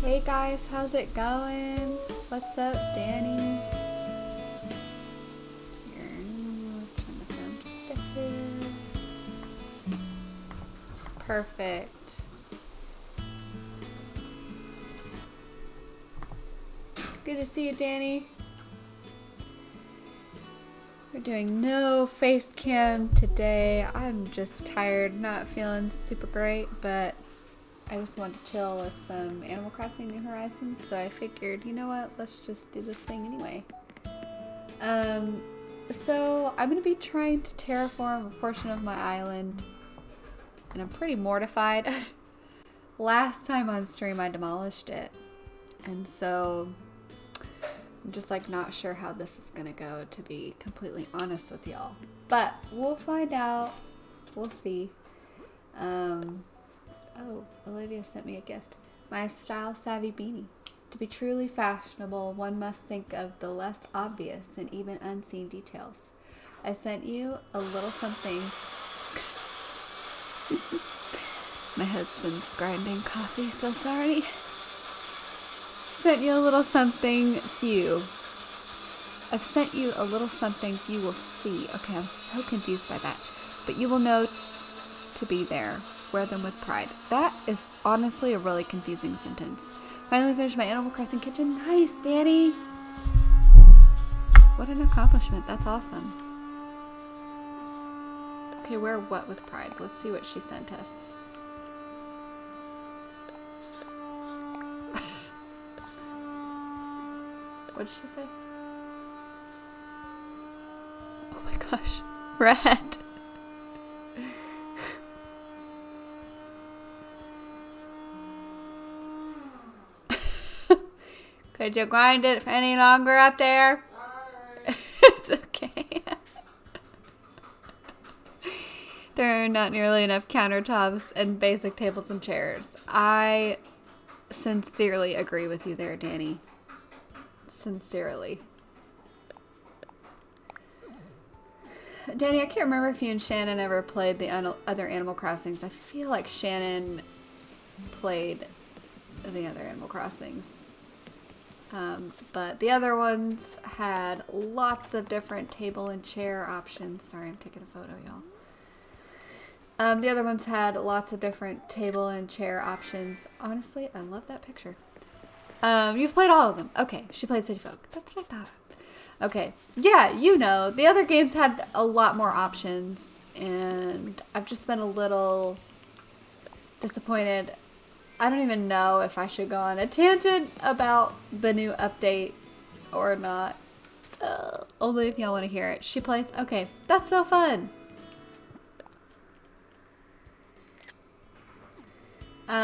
Hey guys, how's it going? What's up, Danny? Here, let's turn this down just a bit. Perfect. Good to see you, Danny. We're doing no face cam today. I'm just tired, not feeling super great, but I just want to chill with some Animal Crossing New Horizons, so I figured, you know what, let's just do this thing anyway. So I'm going to be trying to terraform a portion of my island, and I'm pretty mortified. Last time on stream I demolished it, and so I'm just like not sure how this is going to go, to be completely honest with y'all. But we'll find out. We'll see. Oh, Olivia sent me a gift. My style-savvy beanie. To be truly fashionable, one must think of the less obvious and even unseen details. I sent you a little something. My husband's grinding coffee, so sorry. Sent you a little something few. I've sent you a little something few will see. Okay, I'm so confused by that. But you will know to be there. Wear them with pride. That is honestly a really confusing sentence. Finally finished my Animal Crossing kitchen. Nice, Danny. What an accomplishment. That's awesome. Okay, wear what with pride? Let's see what she sent us. What did she say? Oh my gosh. Red. Could you grind it any longer up there? It's okay. There are not nearly enough countertops and basic tables and chairs. I sincerely agree with you there, Danny. Sincerely. Danny, I can't remember if you and Shannon ever played the other Animal Crossings. I feel like Shannon played the other Animal Crossings. But the other ones had lots of different table and chair options. Sorry, I'm taking a photo, y'all. The other ones had lots of different table and chair options. Honestly, I love that picture. You've played all of them. Okay, she played City Folk. That's what I thought. Okay, yeah, you know, the other games had a lot more options, and I've just been a little disappointed. I don't even know if I should go on a tangent about the new update or not. Only if y'all want to hear it. She plays. Okay, that's so fun. Not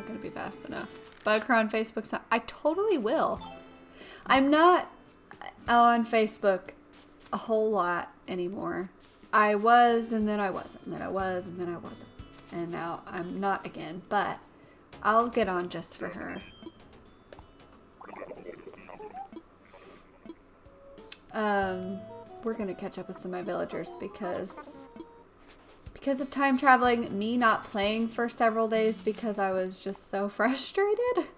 gonna be fast enough. Bug her on Facebook. I totally will. I'm not on Facebook a whole lot anymore. I was, and then I wasn't, and then I was, and then I wasn't. And now I'm not again, but I'll get on just for her. We're gonna catch up with some of my villagers because of time traveling, me not playing for several days because I was just so frustrated.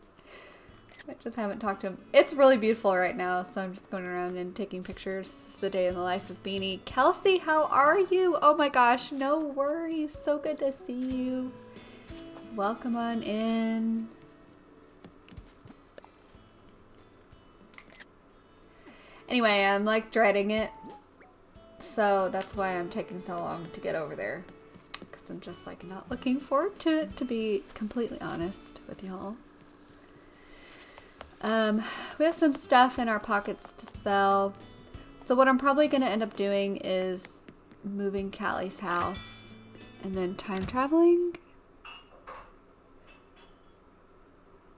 I just haven't talked to him. It's really beautiful right now, so I'm just going around and taking pictures. This is the day in the life of Beanie. Kelsey, how are you? Oh my gosh, no worries. So good to see you. Welcome on in. Anyway, I'm like dreading it. So that's why I'm taking so long to get over there. Because I'm just like not looking forward to it, to be completely honest with y'all. We have some stuff in our pockets to sell. So what I'm probably going to end up doing is moving Callie's house and then time traveling.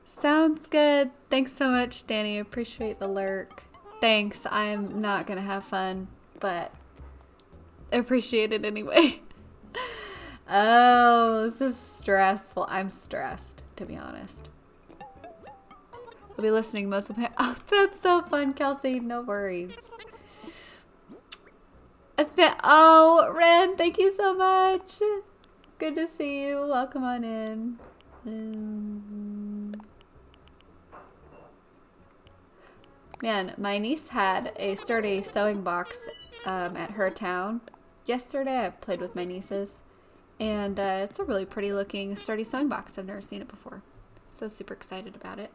Sounds good. Thanks so much, Danny. Appreciate the lurk. Thanks. I'm not going to have fun, but I appreciate it anyway. Oh, this is stressful. I'm stressed, to be honest. I'll be listening most of my... Oh, that's so fun, Kelsey. No worries. Oh, Ren, thank you so much. Good to see you. Welcome on in. Man, my niece had a sturdy sewing box at her town. Yesterday I played with my nieces. And it's a really pretty looking sturdy sewing box. I've never seen it before. So super excited about it.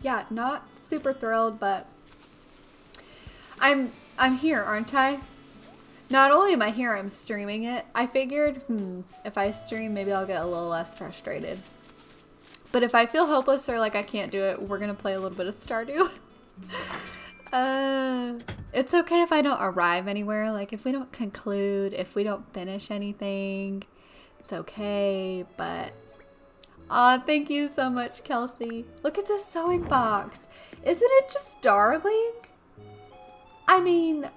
Yeah, not super thrilled, but I'm here, aren't I? Not only am I here, I'm streaming it. I figured, if I stream, maybe I'll get a little less frustrated. But if I feel hopeless or like I can't do it, we're gonna play a little bit of Stardew. It's okay if I don't arrive anywhere. Like if we don't conclude, if we don't finish anything, it's okay. But aw, thank you so much, Kelsey. Look at this sewing box. Isn't it just darling? I mean,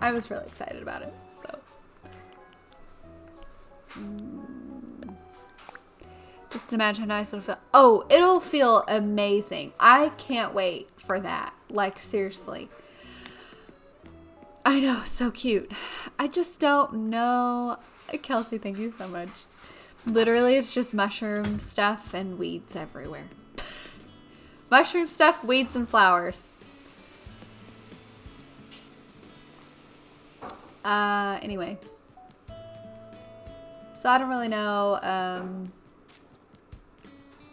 I was really excited about it. So, just imagine how nice it'll feel. Oh, it'll feel amazing. I can't wait for that. Like seriously. I know, so cute. I just don't know. Kelsey, thank you so much. Literally, it's just mushroom stuff and weeds everywhere. Mushroom stuff, weeds, and flowers. Anyway. So I don't really know, I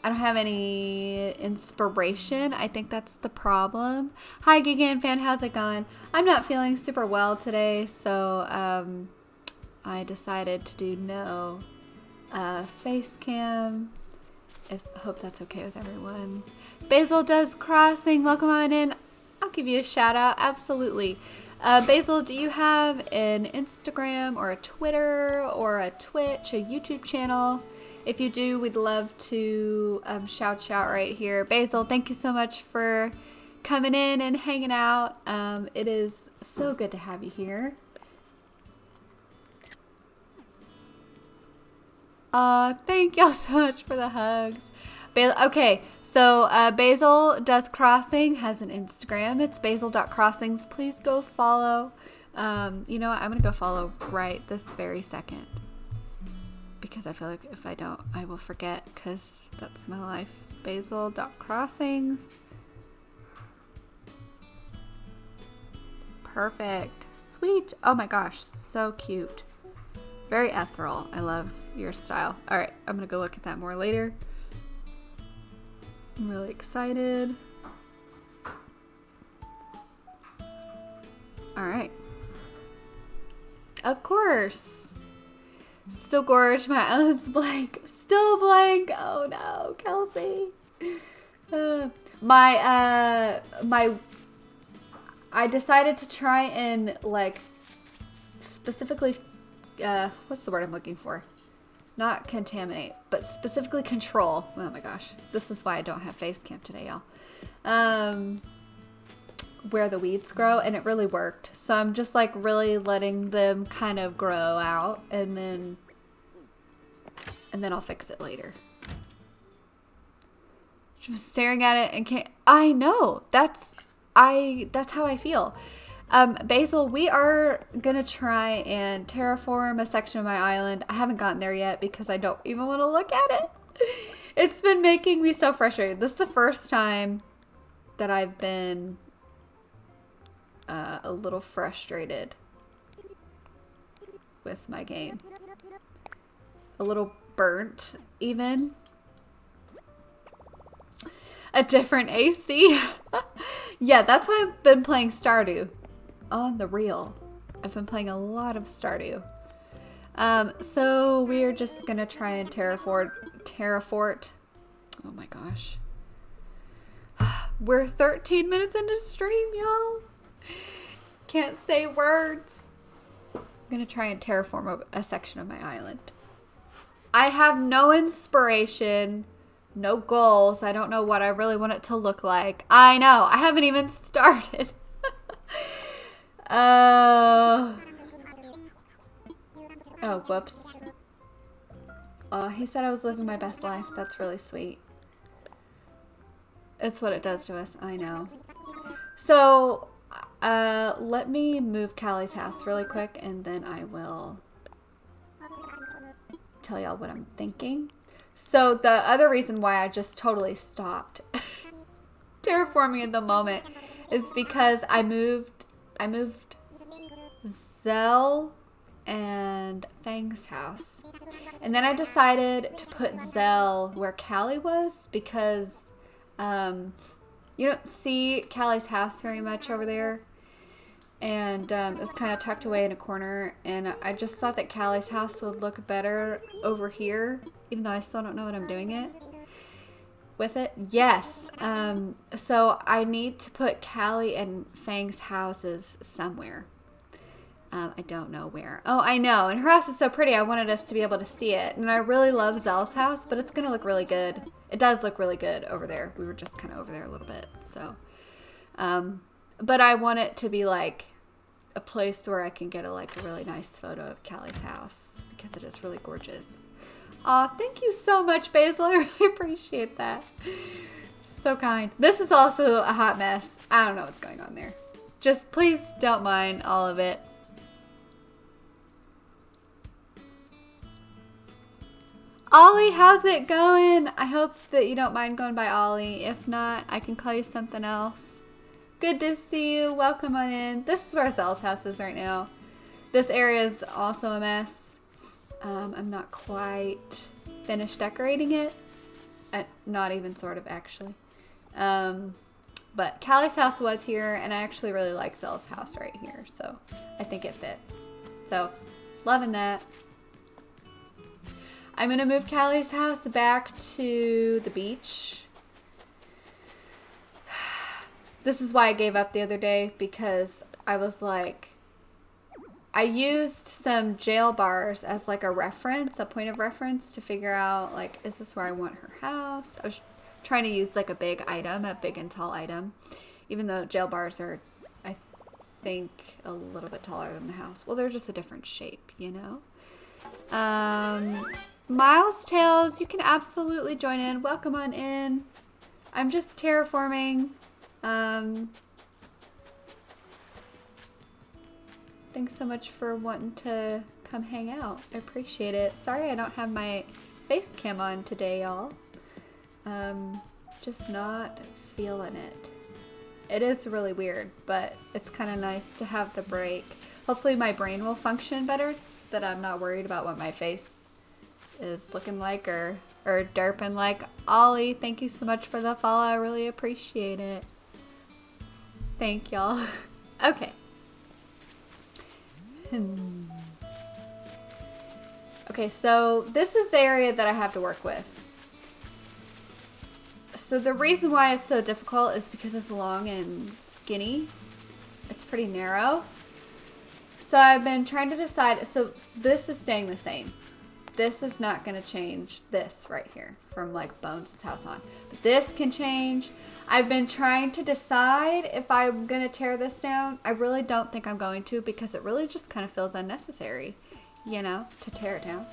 don't have any inspiration. I think that's the problem. Hi, Gigan fan, how's it going? I'm not feeling super well today, so, I decided to do no, face cam. Hope that's okay with everyone. Basil does crossing. Welcome on in. I'll give you a shout out. Absolutely. Basil, do you have an Instagram or a Twitter or a Twitch, a YouTube channel? If you do, we'd love to shout you out right here. Basil, thank you so much for coming in and hanging out. It is so good to have you here. Thank y'all so much for the hugs. Okay, so Basil Does Crossing has an Instagram. It's basil.crossings. Please go follow. You know what? I'm going to go follow right this very second. Because I feel like if I don't, I will forget because that's my life. Basil.crossings. Perfect. Sweet. Oh my gosh. So cute. Very ethereal. I love your style. All right. I'm going to go look at that more later. I'm really excited. All right. Of course. Still gorge. My eyes blank. Still blank. Oh no, Kelsey. I decided to try and like specifically, what's the word I'm looking for? Not contaminate, but specifically control. Oh my gosh. This is why I don't have face cam today, y'all. Where the weeds grow, and it really worked. So I'm just like really letting them kind of grow out, and then I'll fix it later. Just staring at it and can't. I know that's how I feel. Basil, we are gonna try and terraform a section of my island. I haven't gotten there yet because I don't even want to look at it. It's been making me so frustrated. This is the first time that I've been a little frustrated with my game. A little burnt, even. A different AC. Yeah, that's why I've been playing Stardew. On the real. I've been playing a lot of Stardew. So we're just gonna try and terrafort. Oh my gosh. We're 13 minutes into stream, y'all. Can't say words. I'm gonna try and terraform a section of my island. I have no inspiration, no goals. I don't know what I really want it to look like. I know, I haven't even started. Oh, whoops. Oh, he said I was living my best life. That's really sweet. It's what it does to us. I know. So, Let me move Callie's house really quick, and then I will tell y'all what I'm thinking. So the other reason why I just totally stopped terraforming at the moment is because I moved Zell and Fang's house. And then I decided to put Zell where Callie was because you don't see Callie's house very much over there. And it was kind of tucked away in a corner. And I just thought that Callie's house would look better over here, even though I still don't know what I'm doing with it. Yes. So I need to put Callie and Fang's houses somewhere. I don't know where. Oh, I know. And her house is so pretty. I wanted us to be able to see it. And I really love Zell's house, but it's going to look really good. It does look really good over there. We were just kind of over there a little bit. So, but I want it to be like a place where I can get a really nice photo of Callie's house because it is really gorgeous. Aw, thank you so much, Basil. I really appreciate that. So kind. This is also a hot mess. I don't know what's going on there. Just please don't mind all of it. Ollie, how's it going? I hope that you don't mind going by Ollie. If not, I can call you something else. Good to see you. Welcome on in. This is where Zell's house is right now. This area is also a mess. I'm not quite finished decorating it. Not even sort of, actually. But Callie's house was here, and I actually really like Zell's house right here. So I think it fits. So, loving that. I'm going to move Callie's house back to the beach. This is why I gave up the other day, because I was like, I used some jail bars as like a reference, a point of reference to figure out like, is this where I want her house? I was trying to use like a big item, a big and tall item, even though jail bars are, I think, a little bit taller than the house. Well, they're just a different shape, you know? Miles Tales, you can absolutely join in. Welcome on in. I'm just terraforming. Thanks so much for wanting to come hang out. I appreciate it. Sorry I don't have my face cam on today, y'all. Just not feeling it. It is really weird, but it's kind of nice to have the break. Hopefully my brain will function better, that I'm not worried about what my face is looking like or derping like. Ollie, thank you so much for the follow. I really appreciate it. Thank y'all. Okay. Okay, so this is the area that I have to work with. So the reason why it's so difficult is because it's long and skinny. It's pretty narrow. So I've been trying to decide. So this is staying the same. This is not going to change this right here from like Bones' house on. But this can change. I've been trying to decide if I'm going to tear this down. I really don't think I'm going to, because it really just kind of feels unnecessary, you know, to tear it down.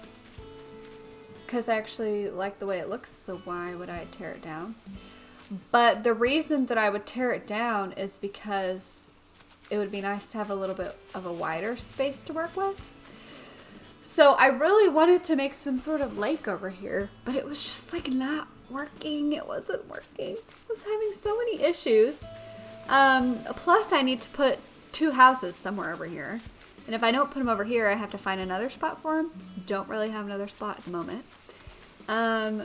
Because I actually like the way it looks, so why would I tear it down? But the reason that I would tear it down is because it would be nice to have a little bit of a wider space to work with. So I really wanted to make some sort of lake over here, but it was just like not working. It wasn't working. I was having so many issues. Plus I need to put 2 houses somewhere over here. And if I don't put them over here, I have to find another spot for them. Don't really have another spot at the moment.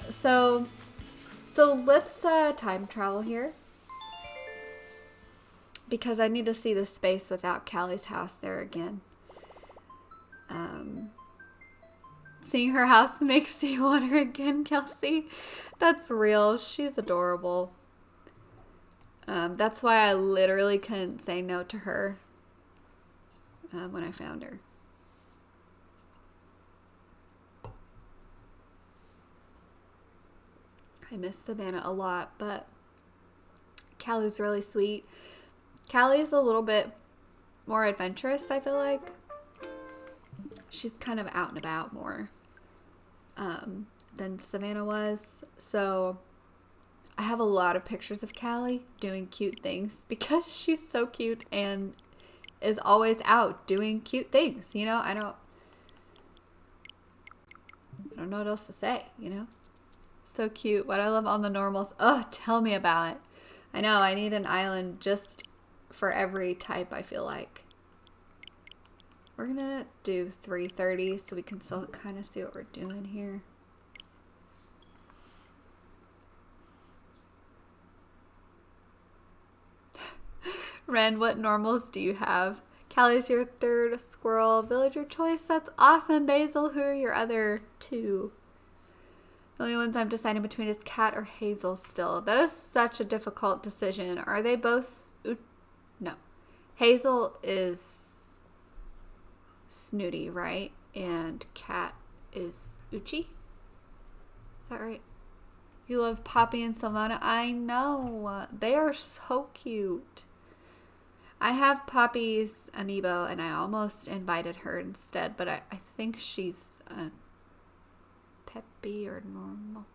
So let's time travel here. Because I need to see the space without Callie's house there again. Seeing her house makes me want her again, Kelsey. That's real. She's adorable. That's why I literally couldn't say no to her when I found her. I miss Savannah a lot, but Callie's really sweet. Callie's a little bit more adventurous, I feel like. She's kind of out and about more than Savannah was. So I have a lot of pictures of Callie doing cute things because she's so cute and is always out doing cute things, you know? I don't know what else to say, you know? So cute. What I love on the normals. Oh, tell me about it. I know, I need an island just for every type, I feel like. We're gonna do 330 so we can still kind of see what we're doing here. Ren, what normals do you have? Callie's your third squirrel. Villager choice. That's awesome. Basil, who are your other two? The only ones I'm deciding between is Cat or Hazel still. That is such a difficult decision. Are they both? No. Hazel is snooty, right? And Cat is Uchi? Is that right? You love Poppy and Silvana? I know. They are so cute. I have Poppy's amiibo and I almost invited her instead, but I think she's peppy or normal.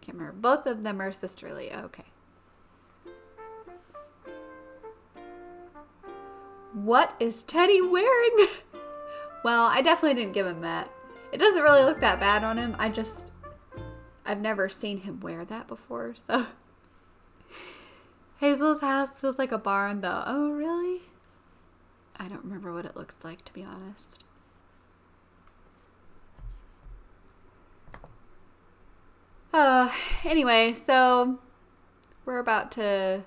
Can't remember. Both of them are sisterly. Okay. What is Teddy wearing? Well, I definitely didn't give him that. It doesn't really look that bad on him. I've never seen him wear that before, so. Hazel's house feels like a barn, though. Oh, really? I don't remember what it looks like, to be honest. Anyway, so we're about to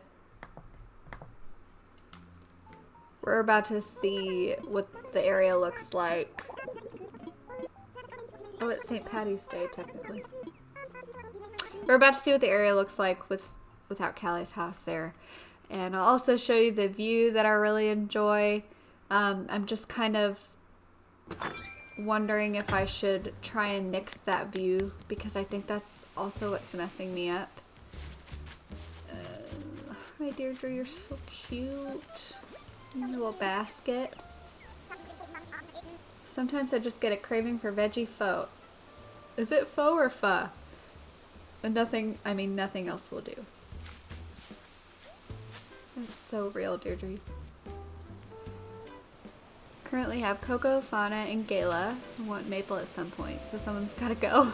see what the area looks like. Oh, it's St. Patty's Day, technically. We're about to see what the area looks like without Callie's house there. And I'll also show you the view that I really enjoy. I'm just kind of wondering if I should try and nix that view because I think that's also what's messing me up. Hi Deirdre, you're so cute. Your little basket. Sometimes I just get a craving for veggie pho. Is it pho or pho? And nothing else will do. That's so real, Deirdre. Currently have Coco, Fauna, and Gayla. I want Maple at some point, so someone's gotta go.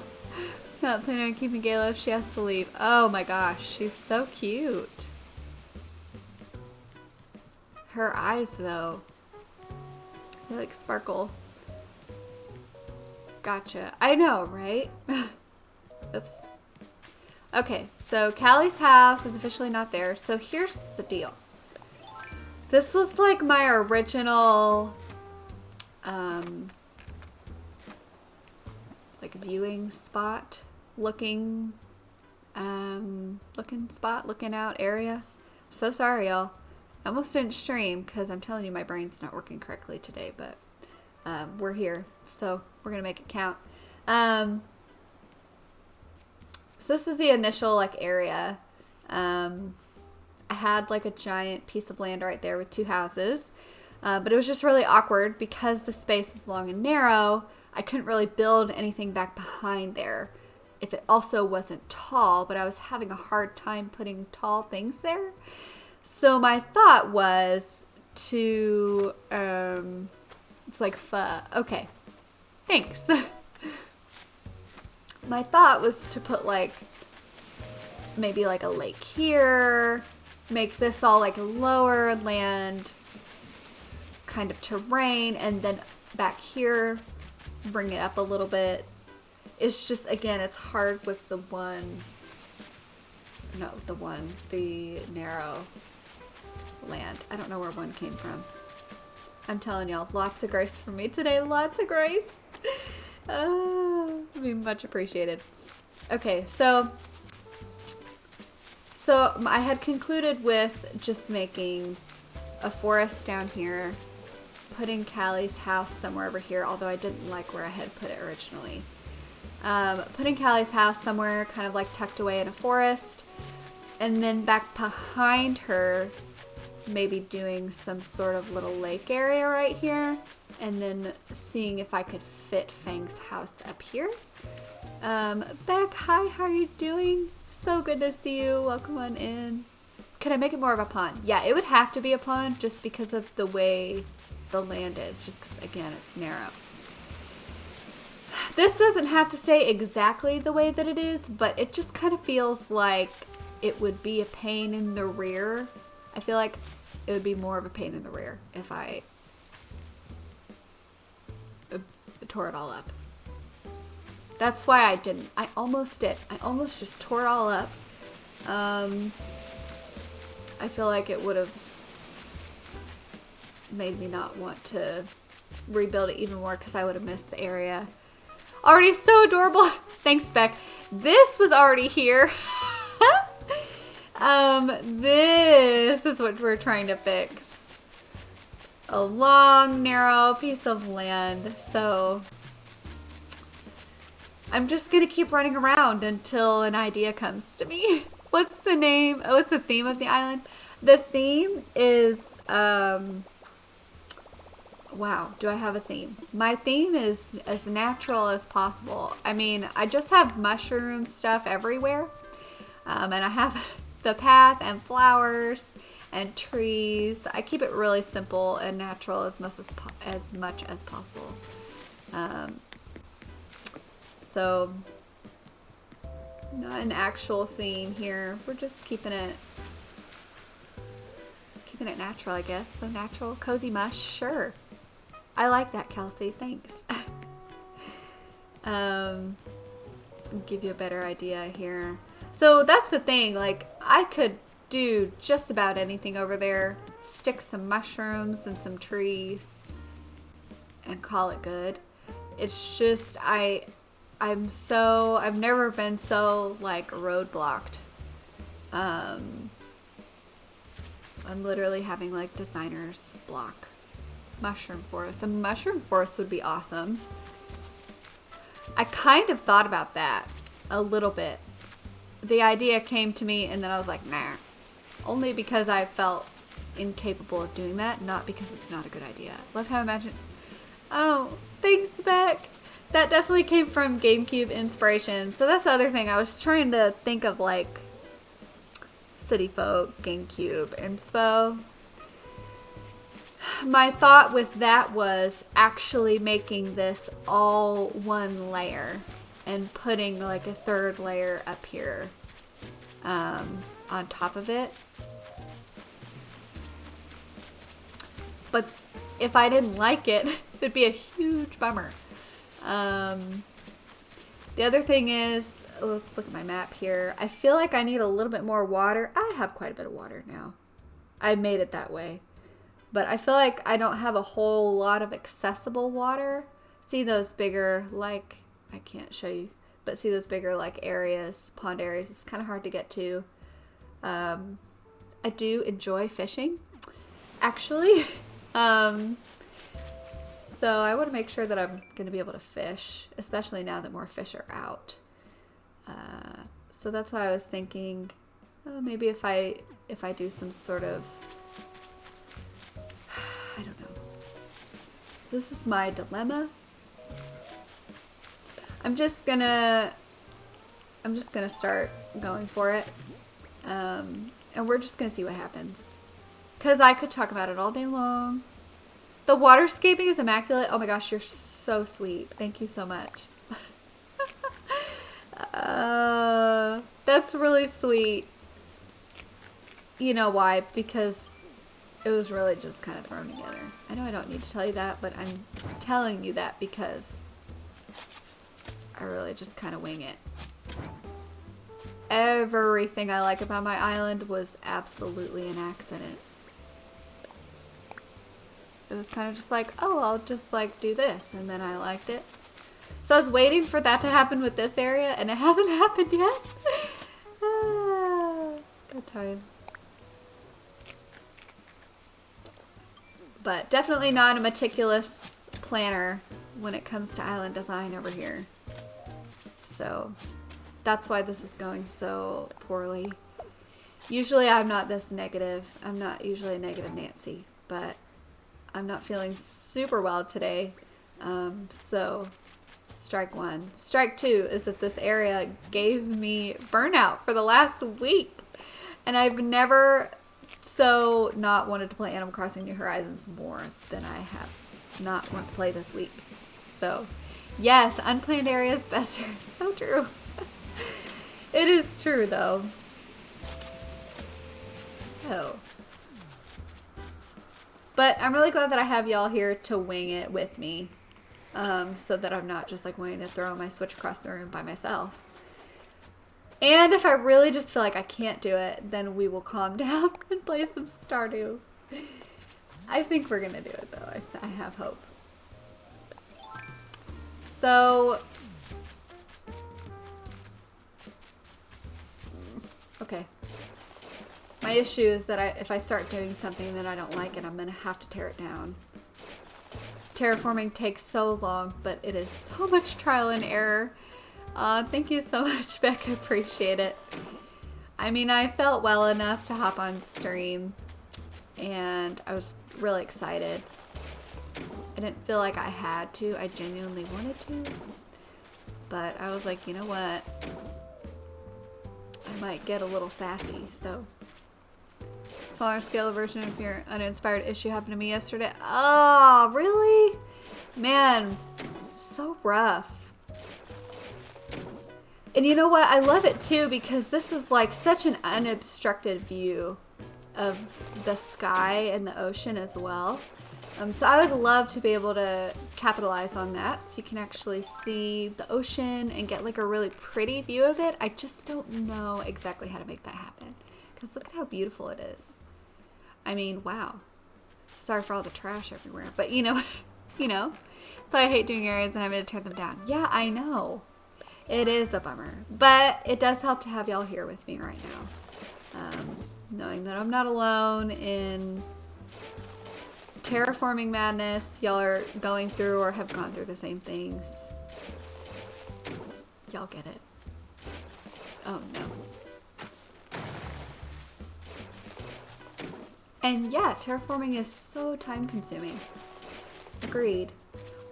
Not planning on keeping Gayla if she has to leave. Oh my gosh, she's so cute. Her eyes, though, they like sparkle. Gotcha. I know, right? Oops. Okay, so Callie's house is officially not there. So here's the deal. This was like my original, like viewing spot, looking out area. I'm so sorry, y'all. I almost didn't stream because I'm telling you my brain's not working correctly today, but we're here, so we're gonna make it count. So this is the initial like area. I had like a giant piece of land right there with two houses, but it was just really awkward because the space is long and narrow. I couldn't really build anything back behind there if it also wasn't tall, but I was having a hard time putting tall things there. So my thought was to, it's like pho. Okay, thanks. My thought was to put like, maybe like a lake here, make this all like lower land kind of terrain, and then back here, bring it up a little bit. It's just, again, it's hard with the narrow land. I don't know where one came from. I'm telling y'all, lots of grace from me today. Lots of grace. I mean, much appreciated. Okay, so I had concluded with just making a forest down here, putting Callie's house somewhere over here, although I didn't like where I had put it originally. Putting Callie's house somewhere kind of like tucked away in a forest, and then back behind her, maybe doing some sort of little lake area right here, and then seeing if I could fit Fang's house up here. Beck, hi, how are you doing? So good to see you. Welcome on in. could I make it more of a pond? Yeah, it would have to be a pond just because of the way the land is. Just because, again, it's narrow. This doesn't have to stay exactly the way that it is, but it just kind of feels like it would be a pain in the rear. I feel like it would be more of a pain in the rear if I tore it all up. That's why I didn't. I almost did. I almost just tore it all up. I feel like it would have made me not want to rebuild it even more because I would have missed the area. Already so adorable. Thanks, Beck. This was already here. This is what we're trying to fix. A long, narrow piece of land. So I'm just gonna keep running around until an idea comes to me. What's the name? Oh, what's the theme of the island? The theme is, wow, do I have a theme? My theme is as natural as possible. I mean, I just have mushroom stuff everywhere. And I have the path and flowers and trees. I keep it really simple and natural as much as possible. So, not an actual theme here. We're just keeping it natural, I guess. So natural, cozy mush, sure. I like that, Kelsey. Thanks. Give you a better idea here. So that's the thing. Like, I could do just about anything over there. Stick some mushrooms and some trees and call it good. It's just I've never been so like roadblocked. I'm literally having like designers block mushroom forest. A mushroom forest would be awesome. I kind of thought about that a little bit. The idea came to me and then I was like, nah. Only because I felt incapable of doing that, not because it's not a good idea. Love how I imagine. Oh, thanks, Beck. That definitely came from GameCube inspiration. So that's the other thing. I was trying to think of like City Folk, GameCube inspo. My thought with that was actually making this all one layer and putting like a third layer up here on top of it. But if I didn't like it, it'd be a huge bummer. The other thing is, let's look at my map here. I feel like I need a little bit more water. I have quite a bit of water now. I made it that way. But I feel like I don't have a whole lot of accessible water. See those bigger, like, I can't show you, but see those bigger, like, areas, pond areas. It's kind of hard to get to. I do enjoy fishing, actually. So I want to make sure that I'm going to be able to fish, especially now that more fish are out. So that's why I was thinking, maybe if I do some sort of, I don't know. This is my dilemma. I'm just gonna start going for it. And we're just gonna see what happens. Cause I could talk about it all day long. The waterscaping is immaculate. Oh my gosh, you're so sweet. Thank you so much. That's really sweet. You know why? Because it was really just kind of thrown together. I know I don't need to tell you that, but I'm telling you that because I really just kind of wing it. Everything I like about my island was absolutely an accident. It was kind of just like, oh, I'll just like do this, and then I liked it. So I was waiting for that to happen with this area, and it hasn't happened yet. Good times. But definitely not a meticulous planner when it comes to island design over here. So that's why this is going so poorly. Usually I'm not this negative. I'm not usually a negative Nancy, but I'm not feeling super well today. So strike one. Strike two is that this area gave me burnout for the last week. And I've never so not wanted to play Animal Crossing New Horizons more than I have not want to play this week. So, yes, unplanned areas best. So true. It is true, though. So. But I'm really glad that I have y'all here to wing it with me. So that I'm not just like wanting to throw my Switch across the room by myself. And if I really just feel like I can't do it, then we will calm down and play some Stardew. I think we're going to do it, though. I have hope. So, okay. My issue is that if I start doing something that I don't like it, I'm going to have to tear it down. Terraforming takes so long, but it is so much trial and error. Thank you so much, Beck. I appreciate it. I mean, I felt well enough to hop on stream, and I was really excited. I didn't feel like I had to. I genuinely wanted to. But I was like, you know what? I might get a little sassy, so. Smaller scale version of your uninspired issue happened to me yesterday. Oh, really? Man, so rough. And you know what? I love it too because this is like such an unobstructed view of the sky and the ocean as well. So I would love to be able to capitalize on that so you can actually see the ocean and get like a really pretty view of it. I just don't know exactly how to make that happen because look at how beautiful it is. I mean, wow. Sorry for all the trash everywhere, but you know, so I hate doing areas and having to tear them down. Yeah, I know. It is a bummer, but it does help to have y'all here with me right now. Knowing that I'm not alone in terraforming madness. Y'all are going through or have gone through the same things. Y'all get it. Oh no. And yeah, terraforming is so time consuming. Agreed.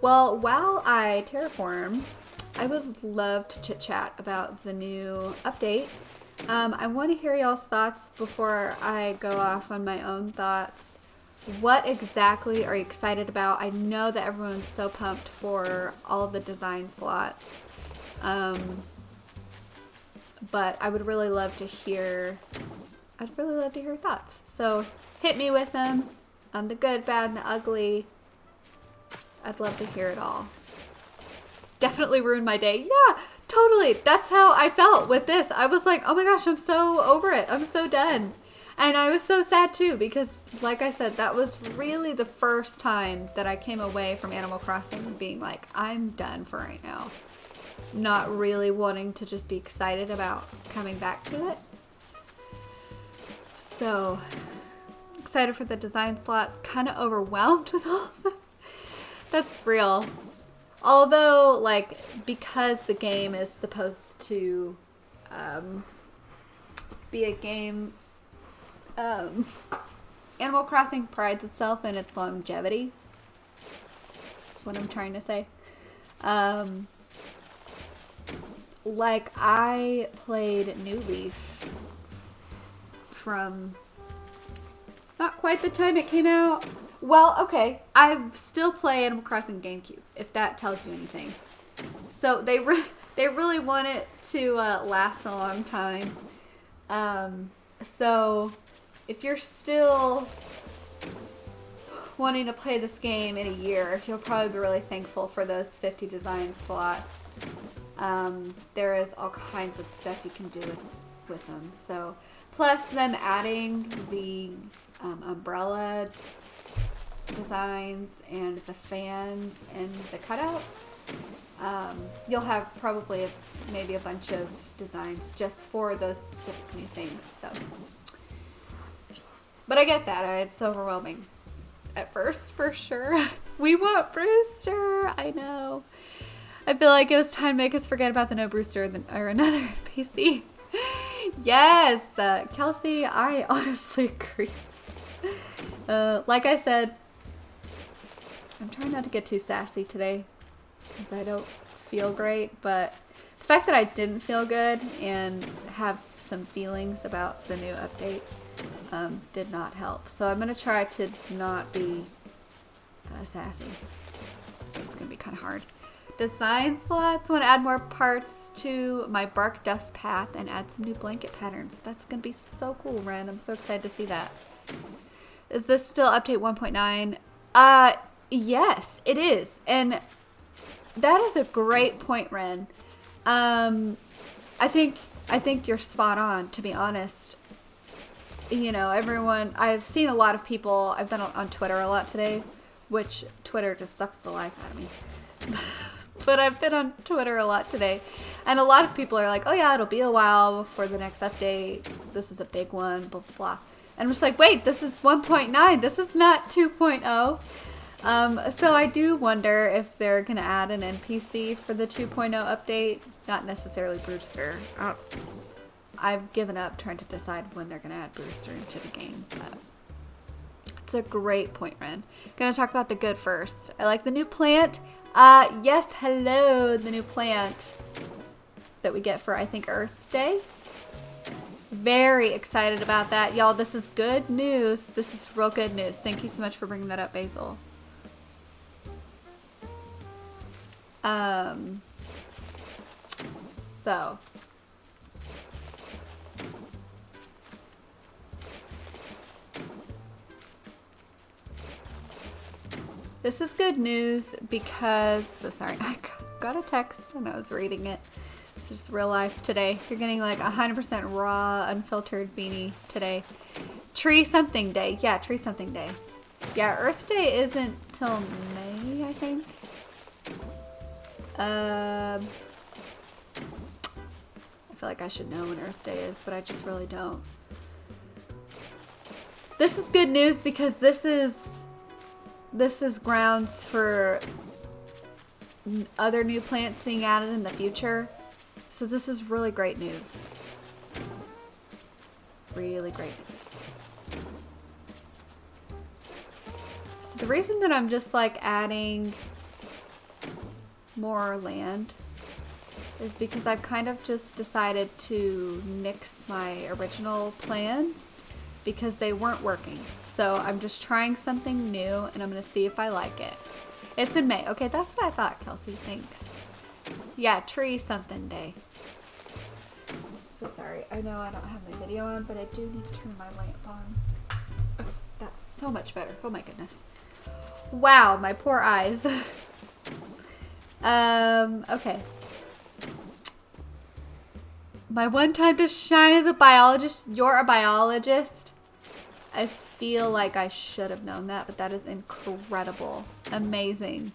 Well, while I terraform, I would love to chit chat about the new update. I want to hear y'all's thoughts before I go off on my own thoughts. What exactly are you excited about? I know that everyone's so pumped for all the design slots. But I would really love to hear, thoughts. So hit me with them. The good, bad, and the ugly. I'd love to hear it all. Definitely ruined my day. Yeah, totally. That's how I felt with this. I was like, oh my gosh, I'm so over it. I'm so done. And I was so sad too because, like I said, that was really the first time that I came away from Animal Crossing being like, I'm done for right now. Not really wanting to just be excited about coming back to it. So, excited for the design slot. Kind of overwhelmed with all of them. That's real. Although, like, because the game is supposed to be a game, Animal Crossing prides itself in its longevity. That's what I'm trying to say. Like, I played New Leaf from not quite the time it came out. Well, okay, I still play Animal Crossing GameCube, if that tells you anything. So they really want it to last a long time. So if you're still wanting to play this game in a year, you'll probably be really thankful for those 50 design slots. There is all kinds of stuff you can do with them. So plus them adding the umbrella designs and the fans and the cutouts, you'll have probably maybe a bunch of designs just for those specific new things. So, but I get that. It's overwhelming at first, for sure. We want Brewster. I know. I feel like it was time to make us forget about the no Brewster or another NPC. Yes, Kelsey, I honestly agree. Like I said, I'm trying not to get too sassy today because I don't feel great, but the fact that I didn't feel good and have some feelings about the new update did not help. So I'm going to try to not be sassy. It's going to be kind of hard. Design slots. Want to add more parts to my bark dust path and add some new blanket patterns. That's going to be so cool, Ren. I'm so excited to see that. Is this still update 1.9? Yes, it is. And that is a great point, Ren. I think you're spot on, to be honest. You know, everyone, I've seen a lot of people, I've been on Twitter a lot today, which Twitter just sucks the life out of me. But I've been on Twitter a lot today, and a lot of people are like, oh yeah, it'll be a while before the next update. This is a big one, blah, blah, blah. And I'm just like, wait, this is 1.9. This is not 2.0. So I do wonder if they're going to add an NPC for the 2.0 update. Not necessarily Brewster. I've given up trying to decide when they're going to add Brewster into the game. But it's a great point, Ren. Going to talk about the good first. I like the new plant. Yes, hello, the new plant that we get for, I think, Earth Day. Very excited about that. Y'all, this is good news. This is real good news. Thank you so much for bringing that up, Basil. So. This is good news because, so sorry, I got a text and I was reading it. It's just real life today. You're getting like 100% raw, unfiltered beanie today. Tree something day. Yeah, tree something day. Yeah, Earth Day isn't till May, I think. I feel like I should know when Earth Day is, but I just really don't. This is good news because this is grounds for other new plants being added in the future. So this is really great news. Really great news. So the reason that I'm just like adding more land is because I've kind of just decided to nix my original plans because they weren't working. So I'm just trying something new and I'm going to see if I like it. It's in May. Okay, that's what I thought, Kelsey. Thanks. Yeah, tree something day. So sorry. I know I don't have my video on, but I do need to turn my lamp on. Oh, that's so much better. Oh my goodness. Wow, my poor eyes. Okay. My one time to shine as a biologist. You're a biologist. I feel like I should have known that, but that is incredible. Amazing.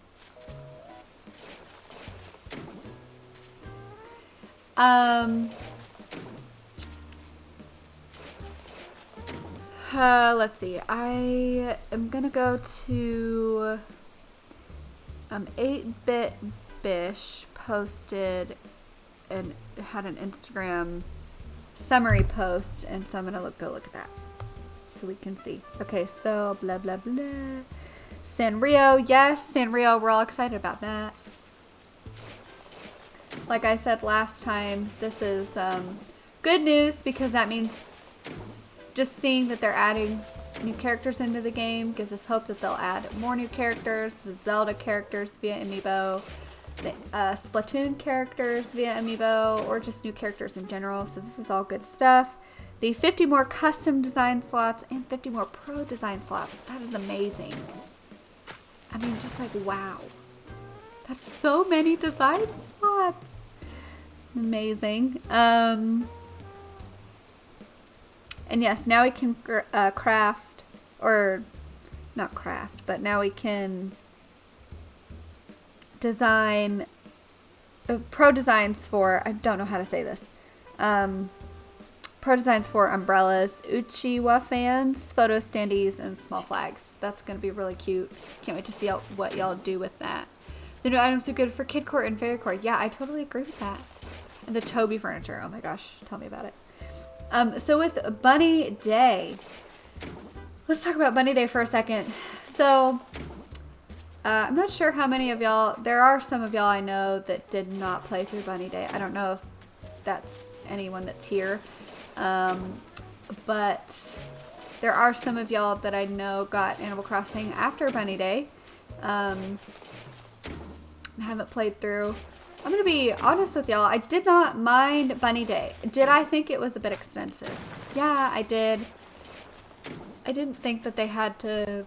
Let's see. I am gonna go to 8-Bit Bish posted and had an Instagram summary post, and so I'm gonna go look at that so we can see. Okay, so blah blah blah. Sanrio, yes, Sanrio, we're all excited about that. Like I said last time, this is good news because that means just seeing that they're adding new characters into the game gives us hope that they'll add more new characters, the Zelda characters via Amiibo, the Splatoon characters via Amiibo, or just new characters in general. So this is all good stuff. The 50 more custom design slots and 50 more pro design slots. That is amazing. I mean, just like, wow. That's so many design slots. Amazing. And yes, now we can craft, or not craft, but now we can design pro designs for, I don't know how to say this. Pro designs for umbrellas, Uchiwa fans, photo standees, and small flags. That's going to be really cute. Can't wait to see what y'all do with that. The new items are good for kid court and fairy court. Yeah, I totally agree with that. And the Toby furniture. Oh my gosh, tell me about it. So with Bunny Day, let's talk about Bunny Day for a second. So I'm not sure how many of y'all, there are some of y'all I know that did not play through Bunny Day. I don't know if that's anyone that's here. But there are some of y'all that I know got Animal Crossing after Bunny Day. I haven't played through. I'm gonna be honest with y'all. I did not mind Bunny Day. Did I think it was a bit extensive? Yeah, I did. I didn't think that they had to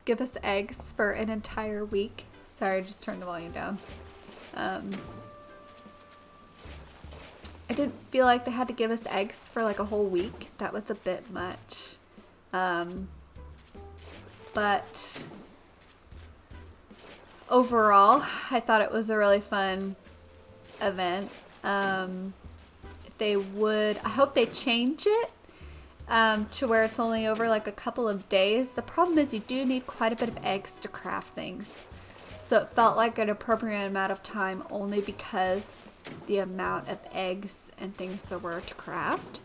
give us eggs for an entire week. Sorry, I just turned the volume down. I didn't feel like they had to give us eggs for like a whole week. That was a bit much. But overall, I thought it was a really fun event. If they would, I hope they change it to where it's only over like a couple of days. The problem is you do need quite a bit of eggs to craft things. So it felt like an appropriate amount of time only because the amount of eggs and things there were to craft.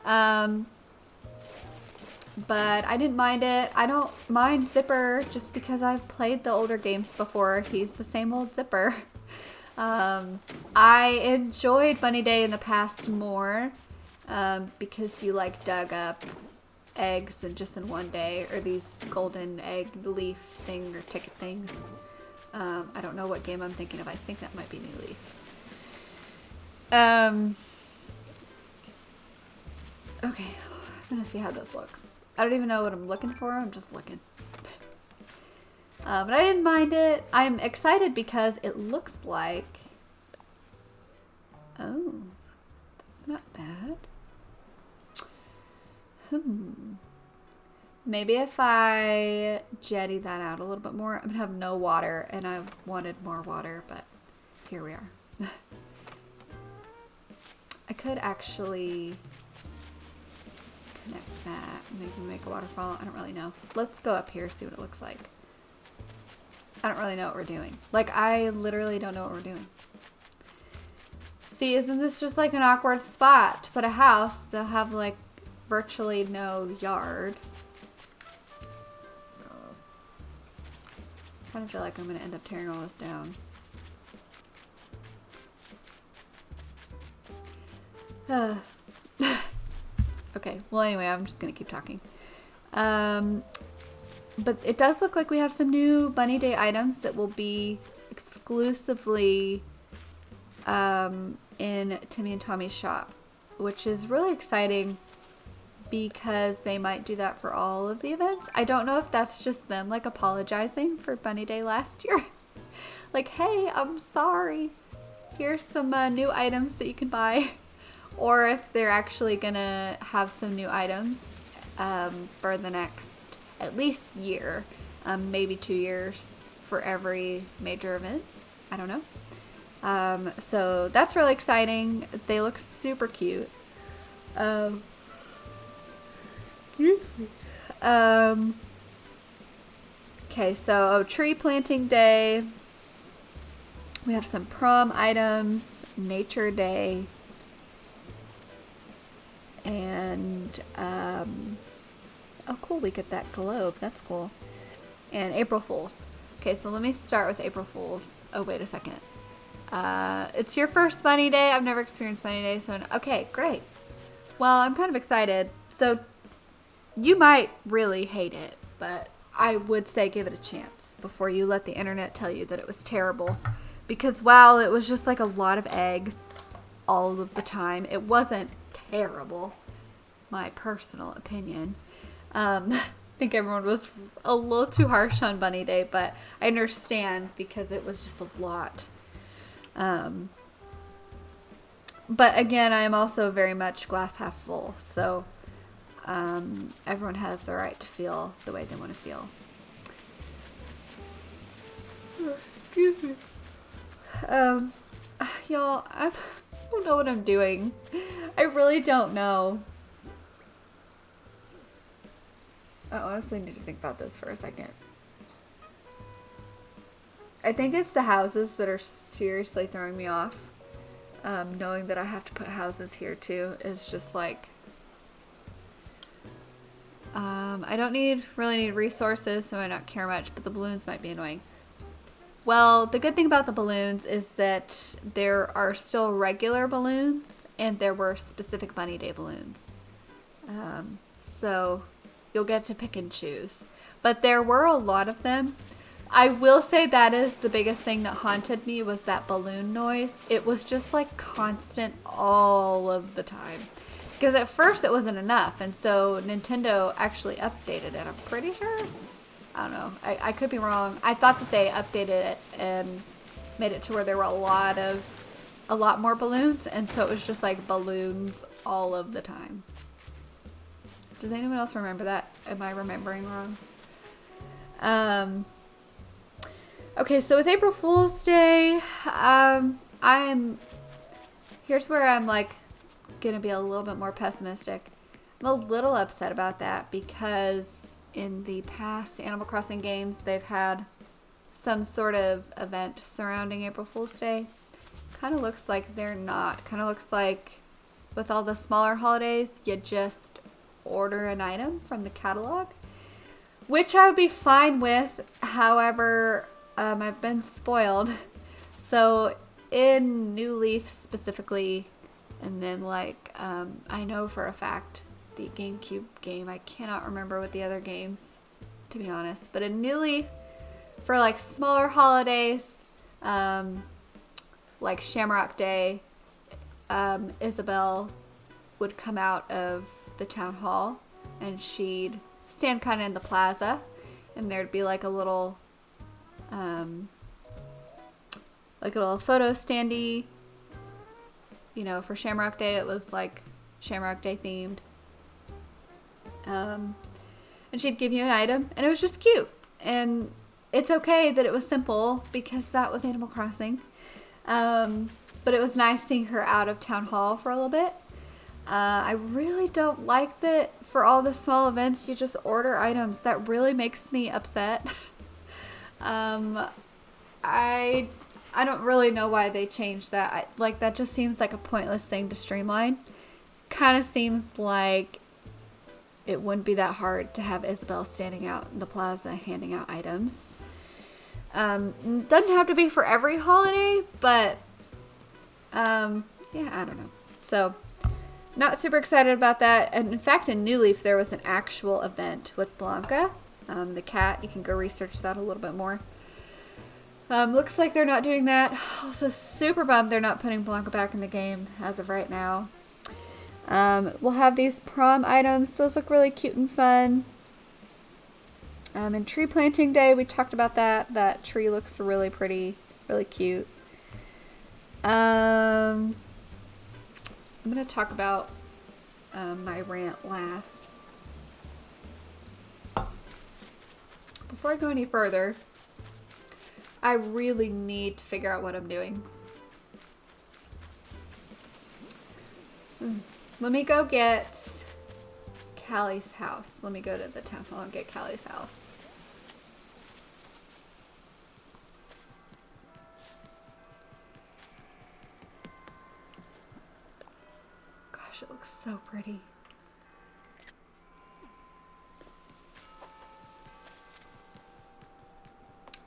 But I didn't mind it. I don't mind Zipper just because I've played the older games before. He's the same old Zipper. I enjoyed Bunny Day in the past more because you like dug up eggs and just in one day, or these golden egg leaf thing or ticket things. I don't know what game I'm thinking of. I think that might be New Leaf. Okay, I'm gonna see how this looks. I don't even know what I'm looking for. I'm just looking. But I didn't mind it. I'm excited because it looks like... Oh, that's not bad. Maybe if I jetty that out a little bit more. I'm gonna have no water, and I wanted more water, but here we are. I could actually connect that, maybe make a waterfall. I don't really know. Let's go up here, see what it looks like. I don't really know what we're doing. Like, I literally don't know what we're doing. See, isn't this just like an awkward spot to put a house? They'll have like virtually no yard. I kind of feel like I'm going to end up tearing all this down. Okay, well anyway, I'm just going to keep talking. But it does look like we have some new Bunny Day items that will be exclusively in Timmy and Tommy's shop, which is really exciting because they might do that for all of the events. I don't know if that's just them like apologizing for Bunny Day last year. Like, hey, I'm sorry. Here's some new items that you can buy. Or if they're actually gonna have some new items for the next at least year, maybe 2 years for every major event. I don't know. So that's really exciting. They look super cute. Okay, so tree planting day. We have some prom items, nature day, and oh cool, we get that globe. That's cool. And April Fools. Okay, so let me start with April Fools. Oh, wait a second. It's your first Bunny Day. I've never experienced Bunny Day, so okay, great. Well, I'm kind of excited. So you might really hate it, but I would say give it a chance before you let the internet tell you that it was terrible. Because while it was just like a lot of eggs all of the time, it wasn't terrible. My personal opinion. I think everyone was a little too harsh on Bunny Day, but I understand because it was just a lot. But again, I am also very much glass half full, so everyone has the right to feel the way they want to feel. Excuse me. Y'all, I don't know what I'm doing. I really don't know. I honestly need to think about this for a second. I think it's the houses that are seriously throwing me off. Knowing that I have to put houses here too is just like... I don't really need resources, so I don't care much, but the balloons might be annoying. Well, the good thing about the balloons is that there are still regular balloons and there were specific Bunny Day balloons. So you'll get to pick and choose. But there were a lot of them. I will say that is the biggest thing that haunted me, was that balloon noise. It was just like constant all of the time. Because at first it wasn't enough, and so Nintendo actually updated it, I'm pretty sure. I don't know. I could be wrong. I thought that they updated it and made it to where there were a lot more balloons, and so it was just like balloons all of the time. Does anyone else remember that? Am I remembering wrong? Okay, so with April Fool's Day, here's where I'm like gonna be a little bit more pessimistic. I'm a little upset about that because in the past Animal Crossing games, they've had some sort of event surrounding April Fool's Day. Kind of looks like they're not. Kind of looks like with all the smaller holidays, you just order an item from the catalog, which I would be fine with. However, I've been spoiled. So in New Leaf specifically, and then like I know for a fact the GameCube game, I cannot remember what the other games, to be honest, but in New Leaf, for like smaller holidays, like Shamrock Day, Isabelle would come out of the town hall and she'd stand kind of in the plaza, and there'd be like a little photo standee. You know, for Shamrock Day, it was like Shamrock Day themed. And she'd give you an item, and it was just cute. And it's okay that it was simple because that was Animal Crossing. But it was nice seeing her out of town hall for a little bit. I really don't like that for all the small events you just order items. That really makes me upset. I don't really know why they changed that. That just seems like a pointless thing to streamline. Kind of seems like it wouldn't be that hard to have Isabelle standing out in the plaza handing out items. Doesn't have to be for every holiday, but yeah, I don't know. So, not super excited about that. And in fact, in New Leaf, there was an actual event with Blanca, the cat. You can go research that a little bit more. Looks like they're not doing that. Also, super bummed they're not putting Blanca back in the game as of right now. We'll have these prom items. Those look really cute and fun. And tree planting day, we talked about that. That tree looks really pretty, really cute. I'm going to talk about my rant last. Before I go any further, I really need to figure out what I'm doing. Let me go get Callie's house. Let me go to the town hall and get Callie's house. Gosh, it looks so pretty.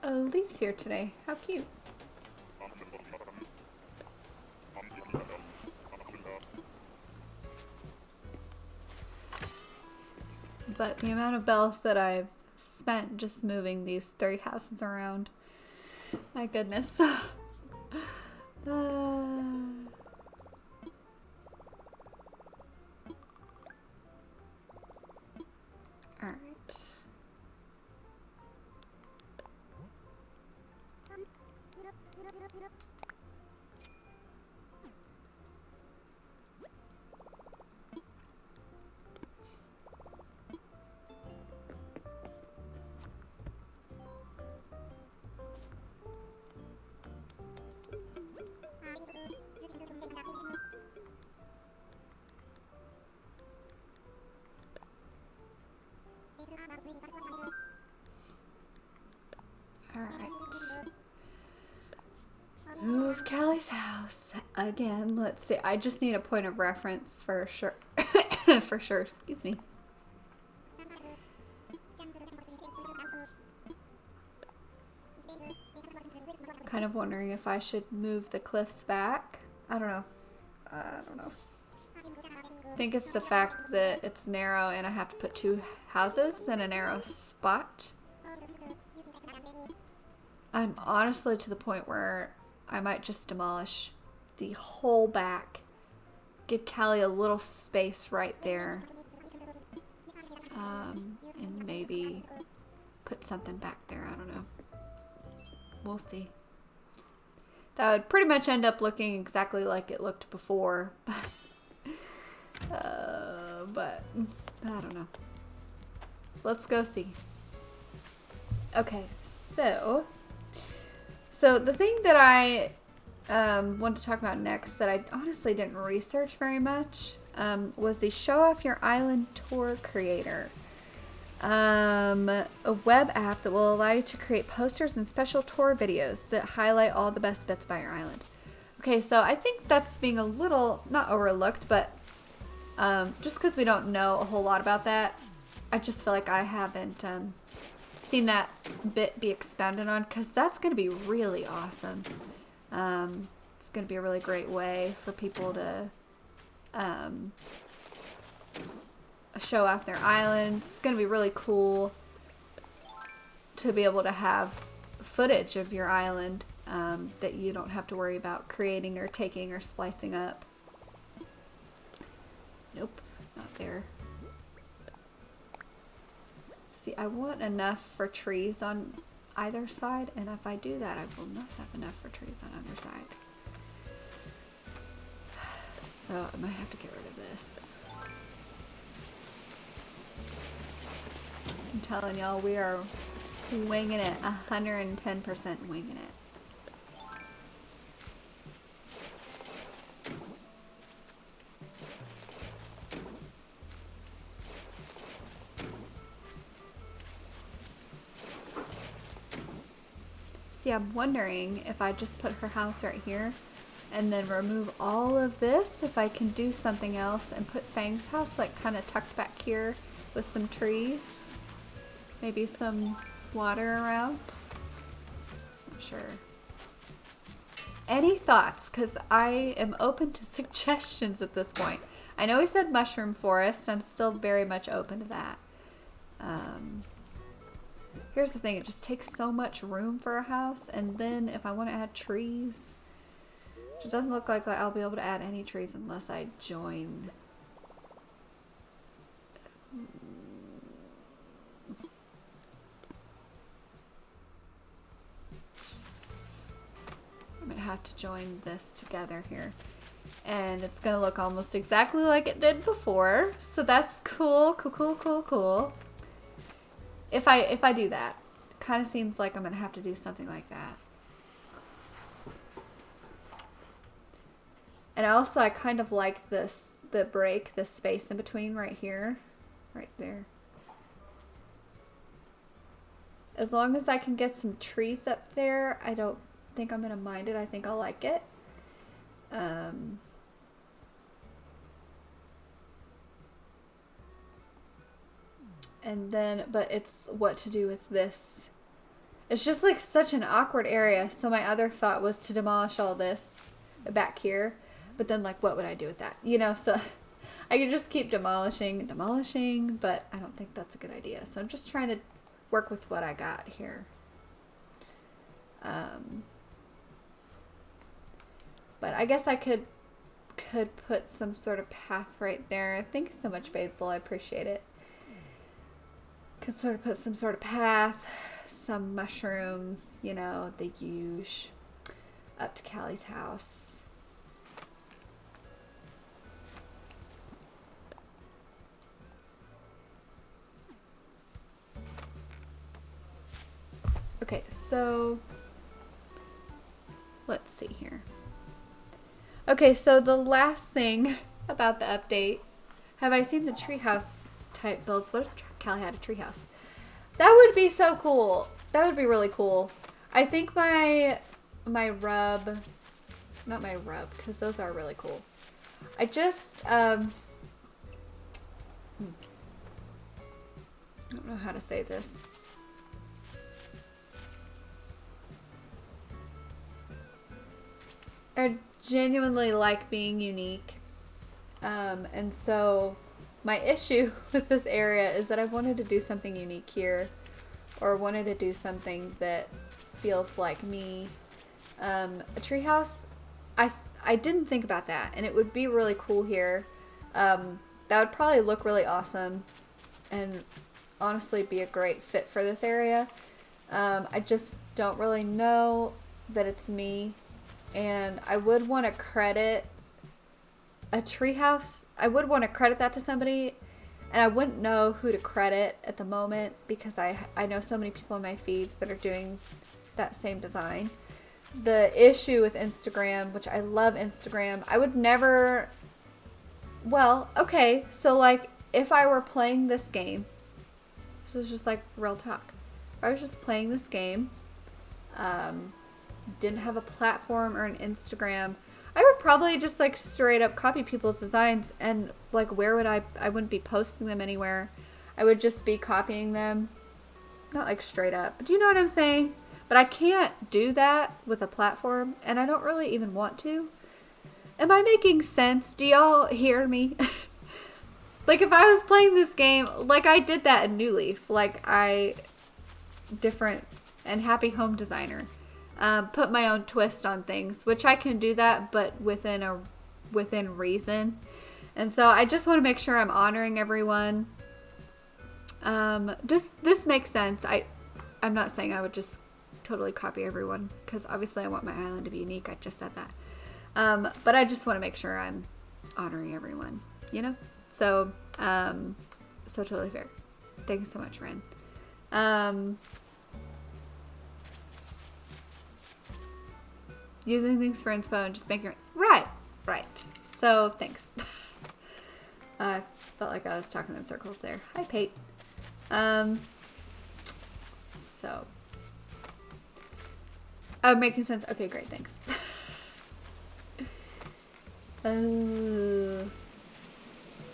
Oh, Leaf's here today. How cute. But the amount of bells that I've spent just moving these 3 houses around. My goodness. Alright. Alright. Move Callie's house. Again, let's see. I just need a point of reference for sure. For sure, excuse me. Kind of wondering if I should move the cliffs back. I don't know. I don't know. I think it's the fact that it's narrow and I have to put 2 houses in a narrow spot. I'm honestly to the point where I might just demolish the whole back. Give Callie a little space right there. And maybe put something back there. I don't know. We'll see. That would pretty much end up looking exactly like it looked before. But I don't know. Let's go see. Okay, so the thing that I want to talk about next that I honestly didn't research very much was the Show Off Your Island Tour Creator. A web app that will allow you to create posters and special tour videos that highlight all the best bits about your island. Okay, so I think that's being a little, not overlooked, but just because we don't know a whole lot about that, I just feel like I haven't seen that bit be expounded on, because that's going to be really awesome. It's going to be a really great way for people to show off their islands. It's going to be really cool to be able to have footage of your island that you don't have to worry about creating or taking or splicing up. Nope, not there. See, I want enough for trees on either side, and if I do that, I will not have enough for trees on either side. So I might have to get rid of this. I'm telling y'all, we are winging it, 110% winging it. See, I'm wondering if I just put her house right here and then remove all of this, if I can do something else and put Fang's house like kind of tucked back here with some trees, maybe some water around. Not sure. Any thoughts? Because I am open to suggestions at this point. I know he said mushroom forest. I'm still very much open to that. Here's the thing, it just takes so much room for a house, and then if I want to add trees, it doesn't look like I'll be able to add any trees unless I join. I'm going to have to join this together here. And it's going to look almost exactly like it did before, so that's cool, cool. If I do that, it kind of seems like I'm going to have to do something like that. And also I kind of like this, the break, the space in between right here, right there. As long as I can get some trees up there, I don't think I'm going to mind it. I think I'll like it. And then, but it's what to do with this. It's just like such an awkward area. So my other thought was to demolish all this back here. But then like, what would I do with that? You know, so I could just keep demolishing, but I don't think that's a good idea. So I'm just trying to work with what I got here. But I guess I could put some sort of path right there. Thank you so much, Basil. I appreciate it. Could sort of put some sort of path, some mushrooms, you know, the huge, up to Callie's house. Okay, so let's see here. Okay, so the last thing about the update, have I seen the treehouse type builds? What if Callie had a treehouse? That would be so cool. That would be really cool. I think my rub, not my rub, because those are really cool. I just, I don't know how to say this. I genuinely like being unique. And so my issue with this area is that I wanted to do something unique here, or wanted to do something that feels like me. A treehouse, I didn't think about that, and it would be really cool here. That would probably look really awesome and honestly be a great fit for this area. I just don't really know that it's me, and I would want to credit a treehouse. I would want to credit that to somebody, and I wouldn't know who to credit at the moment because I know so many people in my feed that are doing that same design. The issue with Instagram, which I love Instagram, I would never... Well, okay, so like if I were playing this game, this was just like real talk. If I was just playing this game, didn't have a platform or an Instagram, I would probably just like straight up copy people's designs, and like where would I wouldn't be posting them anywhere. I would just be copying them. Not like straight up, but do you know what I'm saying? But I can't do that with a platform, and I don't really even want to. Am I making sense? Do y'all hear me? Like if I was playing this game, like I did that in New Leaf, like different and Happy Home Designer. Put my own twist on things, which I can do that, but within reason. And so I just want to make sure I'm honoring everyone. This makes sense. I'm not saying I would just totally copy everyone, because obviously I want my island to be unique. I just said that. But I just want to make sure I'm honoring everyone, you know? So totally fair. Thanks so much, Ren. Using things for inspo and just making it right. So thanks. I felt like I was talking in circles there. Hi, Pate. So, oh, making sense. Okay, great. Thanks.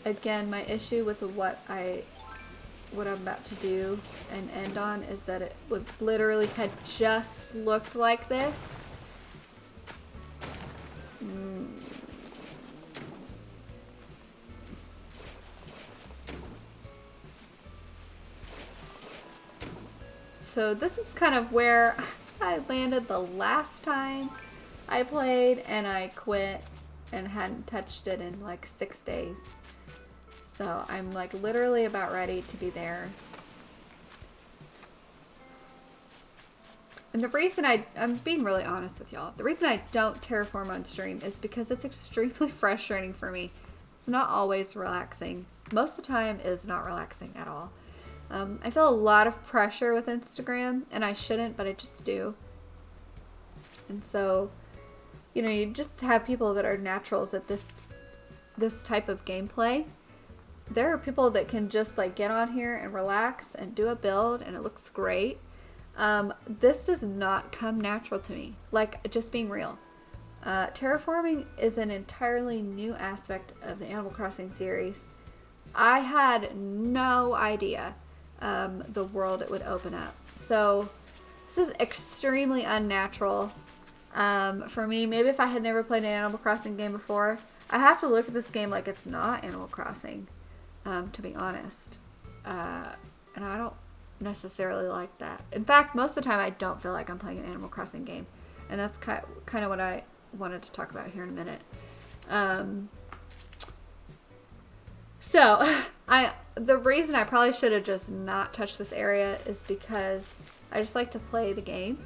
Again, my issue with what I'm about to do and end on is that it would literally had just looked like this. So this is kind of where I landed the last time I played, and I quit and hadn't touched it in like 6 days. So I'm like literally about ready to be there. And the reason I'm being really honest with y'all, the reason I don't terraform on stream is because it's extremely frustrating for me. It's not always relaxing. Most of the time it is not relaxing at all. I feel a lot of pressure with Instagram, and I shouldn't, but I just do. And so, you know, you just have people that are naturals at this type of gameplay. There are people that can just like get on here and relax and do a build, and it looks great. This does not come natural to me. Like, just being real. Terraforming is an entirely new aspect of the Animal Crossing series. I had no idea the world it would open up. So this is extremely unnatural for me. Maybe if I had never played an Animal Crossing game before, I have to look at this game like it's not Animal Crossing, to be honest. And I don't necessarily like that. In fact, most of the time I don't feel like I'm playing an Animal Crossing game. And that's kind of what I wanted to talk about here in a minute. So, the reason I probably should have just not touched this area is because I just like to play the game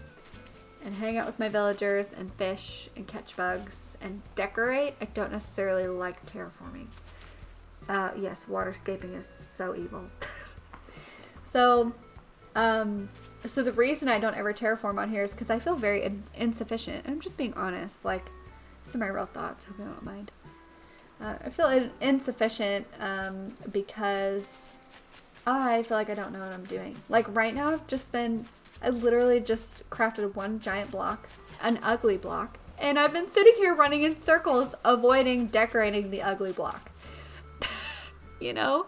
and hang out with my villagers and fish and catch bugs and decorate. I don't necessarily like terraforming. Yes, waterscaping is so evil. So the reason I don't ever terraform on here is because I feel very insufficient. I'm just being honest. Like, these are my real thoughts. Hope you don't mind. I feel insufficient because I feel like I don't know what I'm doing. Like right now, I literally just crafted one giant block, an ugly block, and I've been sitting here running in circles avoiding decorating the ugly block. You know?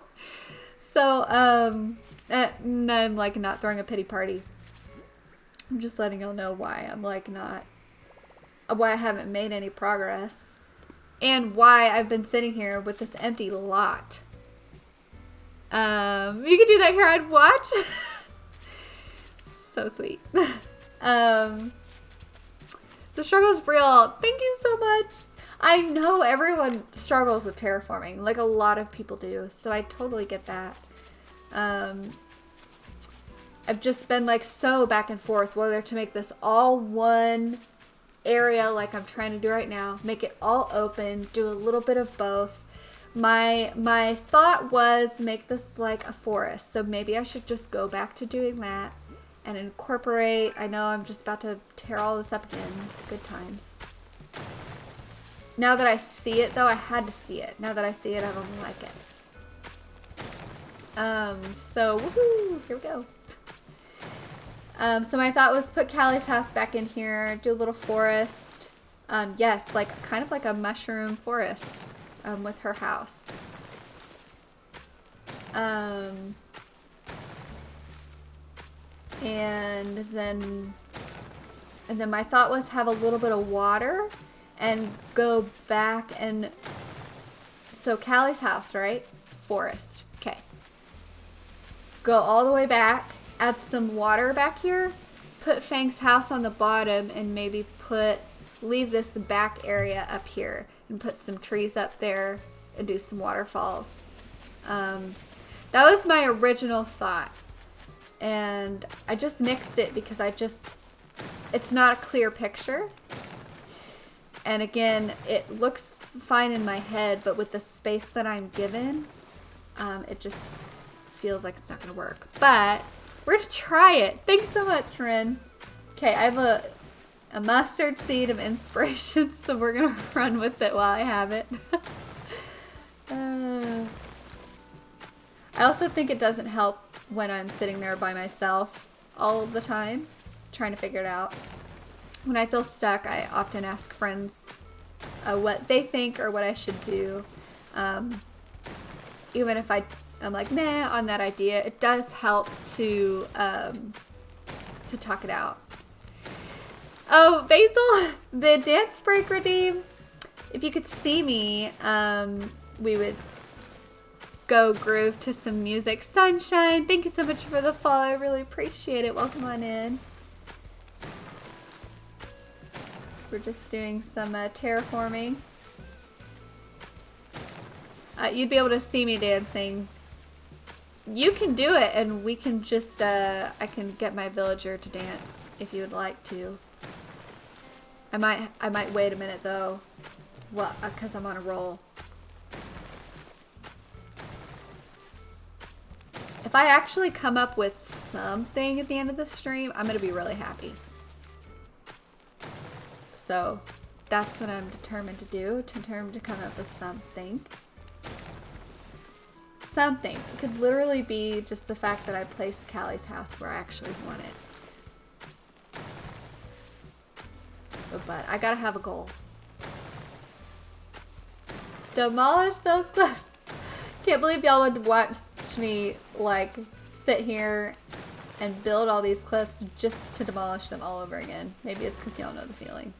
So, and I'm like not throwing a pity party. I'm just letting y'all know why I'm like not why I haven't made any progress. And why I've been sitting here with this empty lot. You could do that here, I'd watch. So sweet. The struggle's real. Thank you so much. I know everyone struggles with terraforming. Like a lot of people do. So I totally get that. I've just been like so back and forth whether to make this all one area like I'm trying to do right now. Make it all open. Do a little bit of both. My thought was make this like a forest. So maybe I should just go back to doing that. And incorporate. I know I'm just about to tear all this up again. Good times. Now that I see it, though, I had to see it. Now that I see it, I don't like it. So, woohoo! Here we go. So my thought was put Callie's house back in here. Do a little forest. Yes, like kind of like a mushroom forest with her house. And then my thought was have a little bit of water and go back and so Callie's house, right? Forest. Okay. Go all the way back, add some water back here, put Fang's house on the bottom and maybe leave this back area up here and put some trees up there and do some waterfalls. That was my original thought. And I just nixed it because it's not a clear picture. And again, it looks fine in my head, but with the space that I'm given, it just feels like it's not going to work. But we're going to try it. Thanks so much, Ren. Okay, I have a mustard seed of inspiration, so we're going to run with it while I have it. I also think it doesn't help when I'm sitting there by myself all the time, trying to figure it out. When I feel stuck, I often ask friends what they think or what I should do. Even if I'm like, nah, on that idea, it does help to talk it out. Oh, Basil, the dance break redeem. If you could see me, we would go groove to some music. Sunshine, thank you so much for the follow. I really appreciate it. Welcome on in. We're just doing some terraforming. You'd be able to see me dancing. You can do it, and we can just, I can get my villager to dance if you would like to. I might wait a minute though. Well, because I'm on a roll. If I actually come up with something at the end of the stream, I'm going to be really happy. So that's what I'm determined to do. Determined to come up with something. Something. It could literally be just the fact that I placed Callie's house where I actually want it. But I gotta have a goal. Demolish those cliffs. Can't believe y'all would watch me like sit here and build all these cliffs just to demolish them all over again. Maybe it's because y'all know the feeling.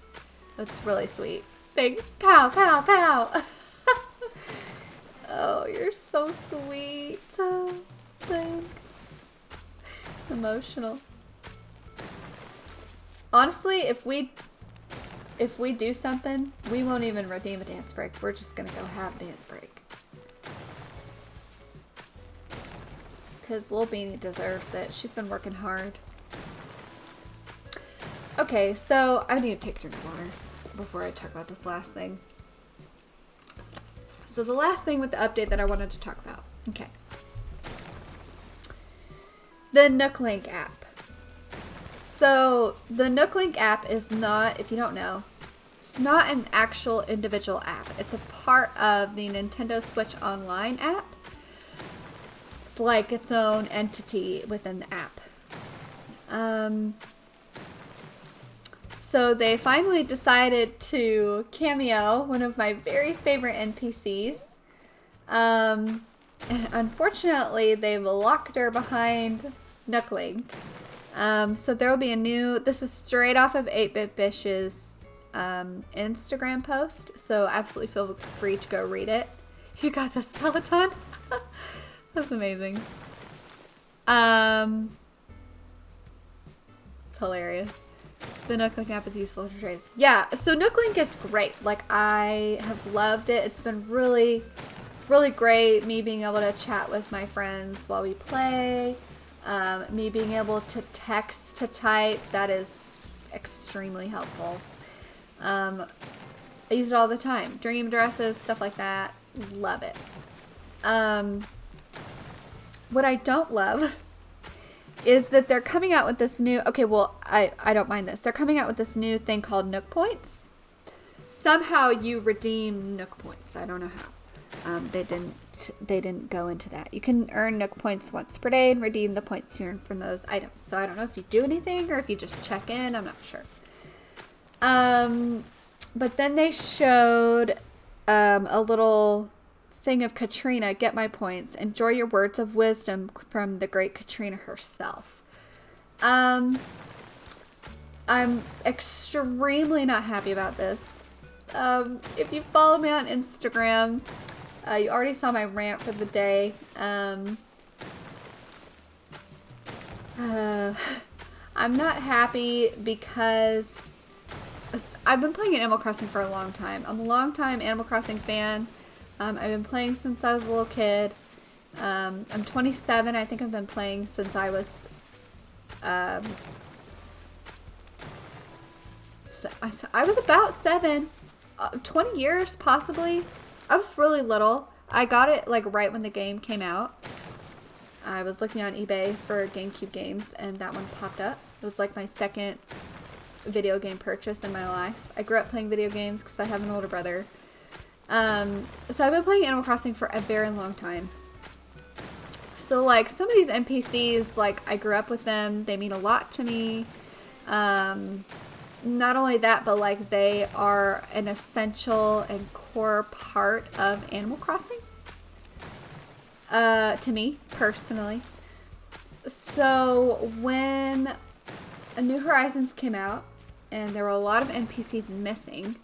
That's really sweet. Thanks. Pow, pow, pow. Oh, you're so sweet. Oh, thanks. Emotional. Honestly, if we do something, we won't even redeem a dance break. We're just gonna go have a dance break. Because Lil Beanie deserves it. She's been working hard. Okay, so I need to take a drink of water before I talk about this last thing. So the last thing with the update that I wanted to talk about. Okay. The NookLink app. So the NookLink app is not, if you don't know, it's not an actual individual app. It's a part of the Nintendo Switch Online app. It's like its own entity within the app. So they finally decided to cameo one of my very favorite NPCs. And unfortunately, they've locked her behind NookLink. So there will be a new, this is straight off of 8-Bit Bish's Instagram post, so absolutely feel free to go read it. You got this, Peloton. That's amazing. It's hilarious. The Nooklink app is useful for trades. Yeah, so Nooklink is great. Like, I have loved it. It's been really, really great. Me being able to chat with my friends while we play. Me being able to text to type. That is extremely helpful. I use it all the time. Dream addresses, stuff like that. Love it. What I don't love is that they're coming out with this new, okay, well, I don't mind this. They're coming out with this new thing called Nook Points. Somehow you redeem Nook Points. I don't know how. They didn't go into that. You can earn Nook Points once per day and redeem the points you earn from those items. So I don't know if you do anything or if you just check in. I'm not sure. But then they showed a little thing of Katrina. Get my points. Enjoy your words of wisdom from the great Katrina herself. I'm extremely not happy about this. If you follow me on Instagram, you already saw my rant for the day. I'm not happy because I've been playing Animal Crossing for a long time. I'm a long time Animal Crossing fan. I've been playing since I was a little kid. I'm 27. I think I've been playing since I was I was about 7. 20 years possibly. I was really little. I got it like right when the game came out. I was looking on eBay for GameCube games and that one popped up. It was like my second video game purchase in my life. I grew up playing video games because I have an older brother. So I've been playing Animal Crossing for a very long time. So like some of these NPCs, like I grew up with them. They mean a lot to me. Not only that, but like they are an essential and core part of Animal Crossing. To me, personally. So when New Horizons came out, and there were a lot of NPCs missing.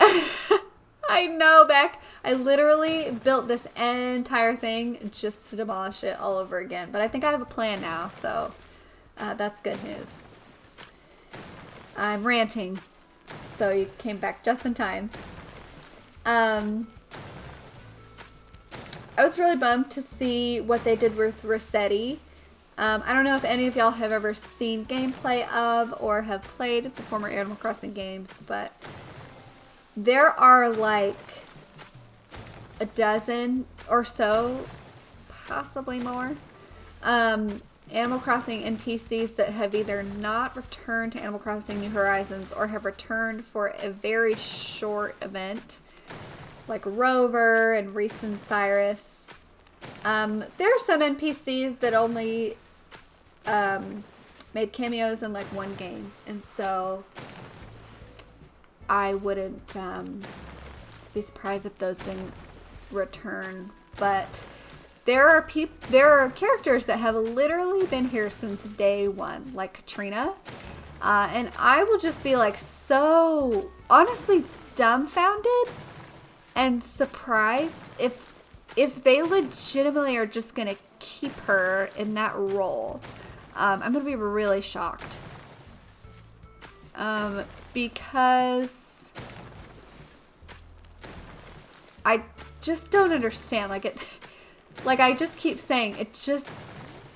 I know, Beck. I literally built this entire thing just to demolish it all over again. But I think I have a plan now, so that's good news. I'm ranting, so you came back just in time. I was really bummed to see what they did with Rossetti. I don't know if any of y'all have ever seen gameplay of or have played the former Animal Crossing games, but there are like a dozen or so, possibly more, Animal Crossing NPCs that have either not returned to Animal Crossing New Horizons or have returned for a very short event, like Rover and Reese and Cyrus. There are some NPCs that only made cameos in like one game, and so I wouldn't be surprised if those didn't return. But there are characters that have literally been here since day one, like Katrina, and I will just be like so honestly dumbfounded and surprised if they legitimately are just gonna keep her in that role. I'm gonna be really shocked. Because I just don't understand. Like it, like I just keep saying, it just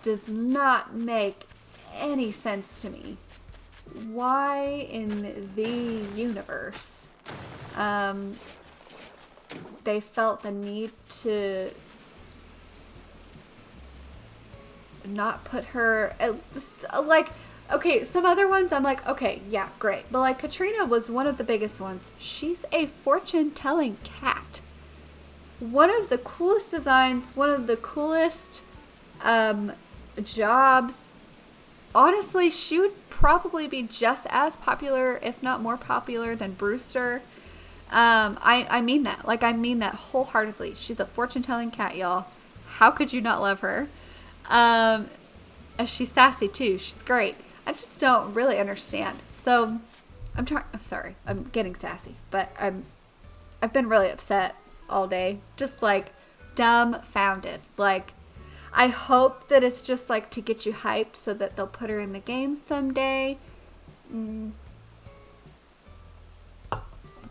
does not make any sense to me. Why in the universe they felt the need to not put her like, okay, some other ones I'm like, okay, yeah, great, but like Katrina was one of the biggest ones. She's a fortune-telling cat. One of the coolest designs, one of the coolest jobs. Honestly, she would probably be just as popular, if not more popular, than Brewster. I mean that. Like, I mean that wholeheartedly. She's a fortune-telling cat, y'all. How could you not love her? She's sassy, too. She's great. I just don't really understand. So I'm sorry, I'm getting sassy, but I've been really upset all day. Just like dumbfounded. Like, I hope that it's just like to get you hyped so that they'll put her in the game someday.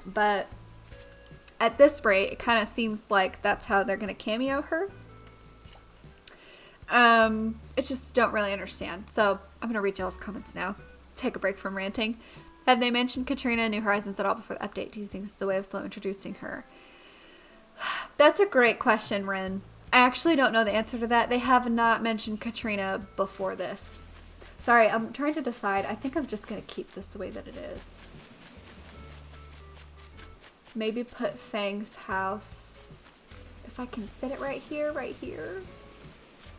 But at this rate, it kind of seems like that's how they're going to cameo her. I just don't really understand. So I'm going to read y'all's comments now. Take a break from ranting. Have they mentioned Katrina and New Horizons at all before the update? Do you think this is a way of slow introducing her? That's a great question, Ren. I actually don't know the answer to that. They have not mentioned Katrina before this. Sorry, I'm trying to decide. I think I'm just going to keep this the way that it is. Maybe put Fang's house. If I can fit it right here, right here.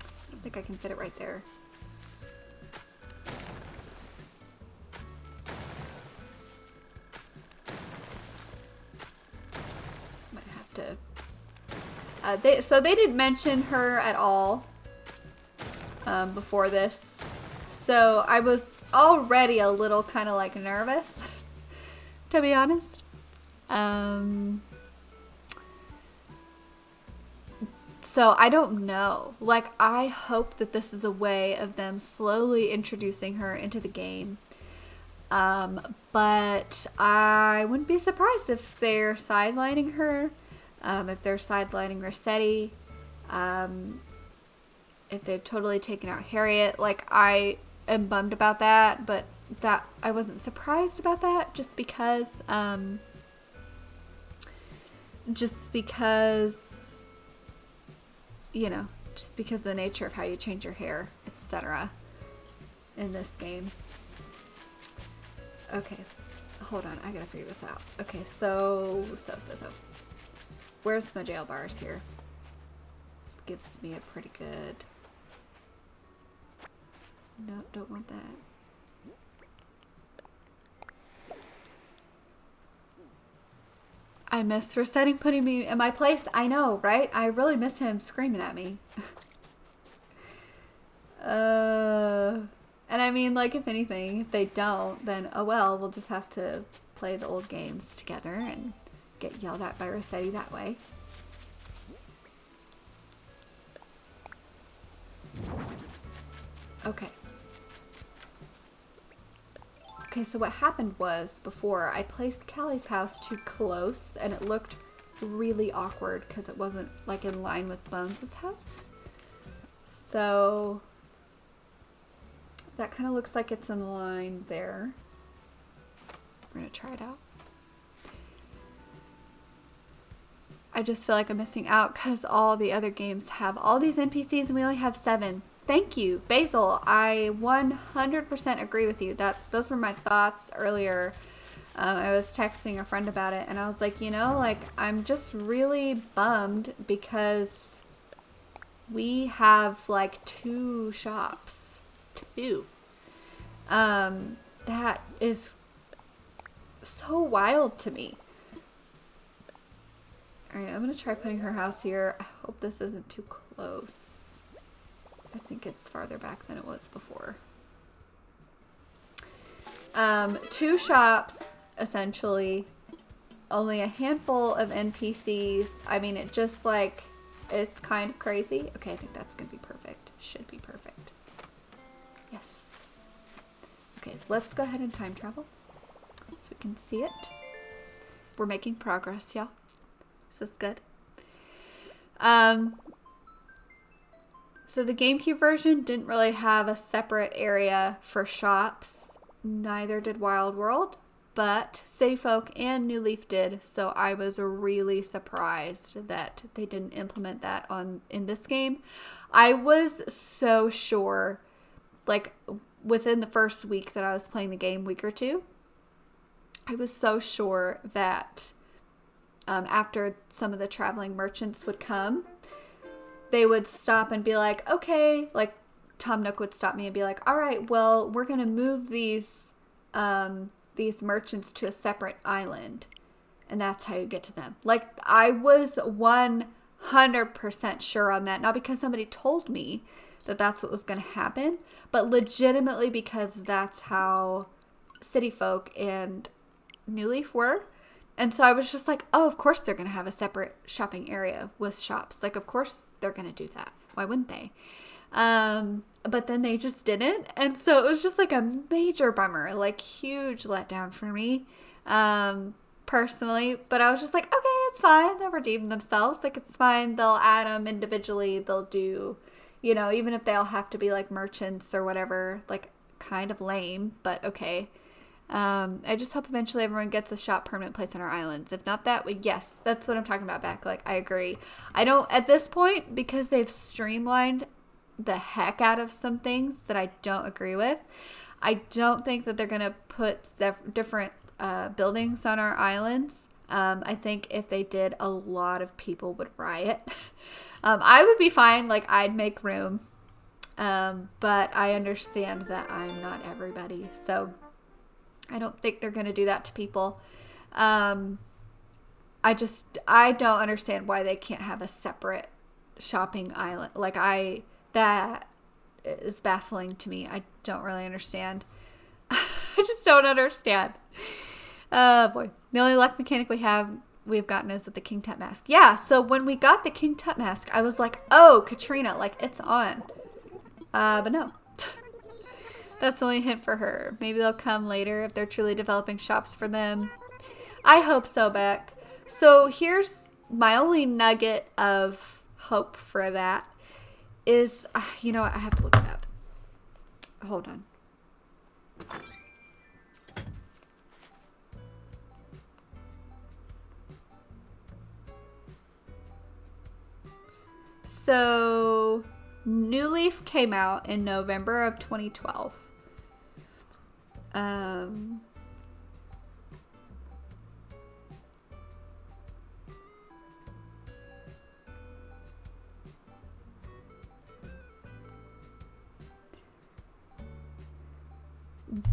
I don't think I can fit it right there. Might have to. So they didn't mention her at all before this. So I was already a little kind of like nervous, to be honest. So I don't know. Like, I hope that this is a way of them slowly introducing her into the game. But I wouldn't be surprised if they're sidelining her. If they're sidelining Rossetti. If they've totally taken out Harriet. Like, I am bummed about that, but that I wasn't surprised about that just because you know, just because of the nature of how you change your hair, etc. in this game. Okay, hold on, I gotta figure this out. Okay, so. Where's my jail bars here? This gives me a pretty good. No, don't want that. I miss Rossetti putting me in my place. I know, right? I really miss him screaming at me. And I mean, like, if anything, if they don't, then oh well, we'll just have to play the old games together and get yelled at by Rossetti that way. Okay. Okay, so what happened was before I placed Callie's house too close and it looked really awkward because it wasn't like in line with Bones' house. So that kind of looks like it's in line there. We're going to try it out. I just feel like I'm missing out because all the other games have all these NPCs and we only have 7. Thank you, Basil. I 100% agree with you. Those were my thoughts earlier. I was texting a friend about it, and I was like, you know, like, I'm just really bummed because we have, like, 2 shops. 2. That is so wild to me. All right, I'm going to try putting her house here. I hope this isn't too close. I think it's farther back than it was before. 2 shops, essentially. Only a handful of NPCs. I mean, it just, like, is kind of crazy. Okay, I think that's going to be perfect. Should be perfect. Yes. Okay, let's go ahead and time travel so we can see it. We're making progress, y'all. This is good. So the GameCube version didn't really have a separate area for shops. Neither did Wild World, but City Folk and New Leaf did. So I was really surprised that they didn't implement that in this game. I was so sure, like within the first week that I was playing the game, week or two, I was so sure that after some of the traveling merchants would come, they would stop and be like, okay, like Tom Nook would stop me and be like, all right, well, we're going to move these merchants to a separate island. And that's how you get to them. Like, I was 100% sure on that. Not because somebody told me that that's what was going to happen, but legitimately because that's how City Folk and New Leaf were. And so I was just like, oh, of course they're going to have a separate shopping area with shops. Like, of course they're going to do that. Why wouldn't they? But then they just didn't. And so it was just like a major bummer, like huge letdown for me, personally. But I was just like, okay, it's fine. They'll redeem themselves. Like, it's fine. They'll add them individually. They'll do, you know, even if they'll have to be like merchants or whatever, like kind of lame, but okay. I just hope eventually everyone gets a shop permanent place on our islands. If not that, yes, that's what I'm talking about, Beck. Like, I agree. I don't, at this point, because they've streamlined the heck out of some things that I don't agree with, I don't think that they're going to put different buildings on our islands. I think if they did, a lot of people would riot. I would be fine. Like, I'd make room. But I understand that I'm not everybody. So I don't think they're going to do that to people. I don't understand why they can't have a separate shopping island. Like, that is baffling to me. I don't really understand. I just don't understand. Boy. The only luck mechanic we've gotten is with the King Tut mask. Yeah, so when we got the King Tut mask, I was like, oh, Katrina, like, it's on. But no. That's the only hint for her. Maybe they'll come later if they're truly developing shops for them. I hope so, Beck. So here's my only nugget of hope for that is, you know what? I have to look it up. Hold on. So New Leaf came out in November of 2012.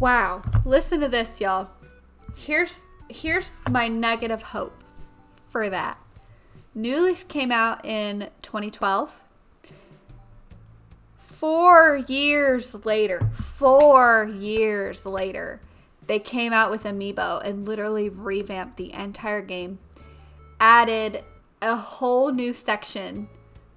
Wow. Listen to this, y'all. Here's my nugget of hope for that. New Leaf came out in 2012. 4 years later, they came out with Amiibo and literally revamped the entire game. Added a whole new section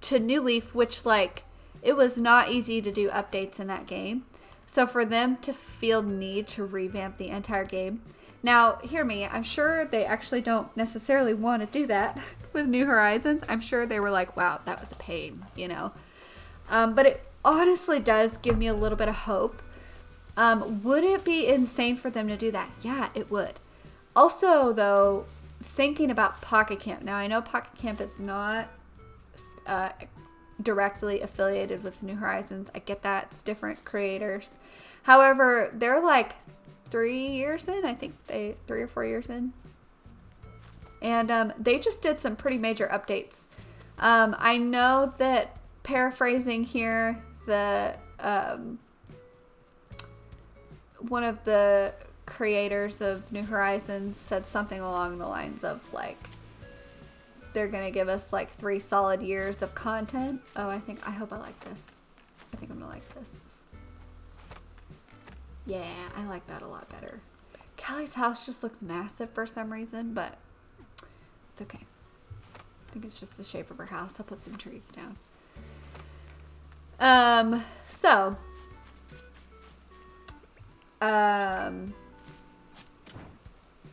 to New Leaf, which, like, it was not easy to do updates in that game. So for them to feel need to revamp the entire game. Now, hear me, I'm sure they actually don't necessarily want to do that with New Horizons. I'm sure they were like, wow, that was a pain, you know. But it honestly does give me a little bit of hope. Would it be insane for them to do that? Yeah, it would. Also, though, thinking about Pocket Camp. Now, I know Pocket Camp is not directly affiliated with New Horizons. I get that. It's different creators. However, they're like 3 years in. I think 3 or 4 years in. And they just did some pretty major updates. I know that, paraphrasing here, the one of the creators of New Horizons said something along the lines of, like, they're gonna give us like 3 solid years of content. Oh, I hope I like this. I think I'm gonna like this. Yeah, I like that a lot better. Callie's house just looks massive for some reason, but it's okay. I think it's just the shape of her house. I'll put some trees down.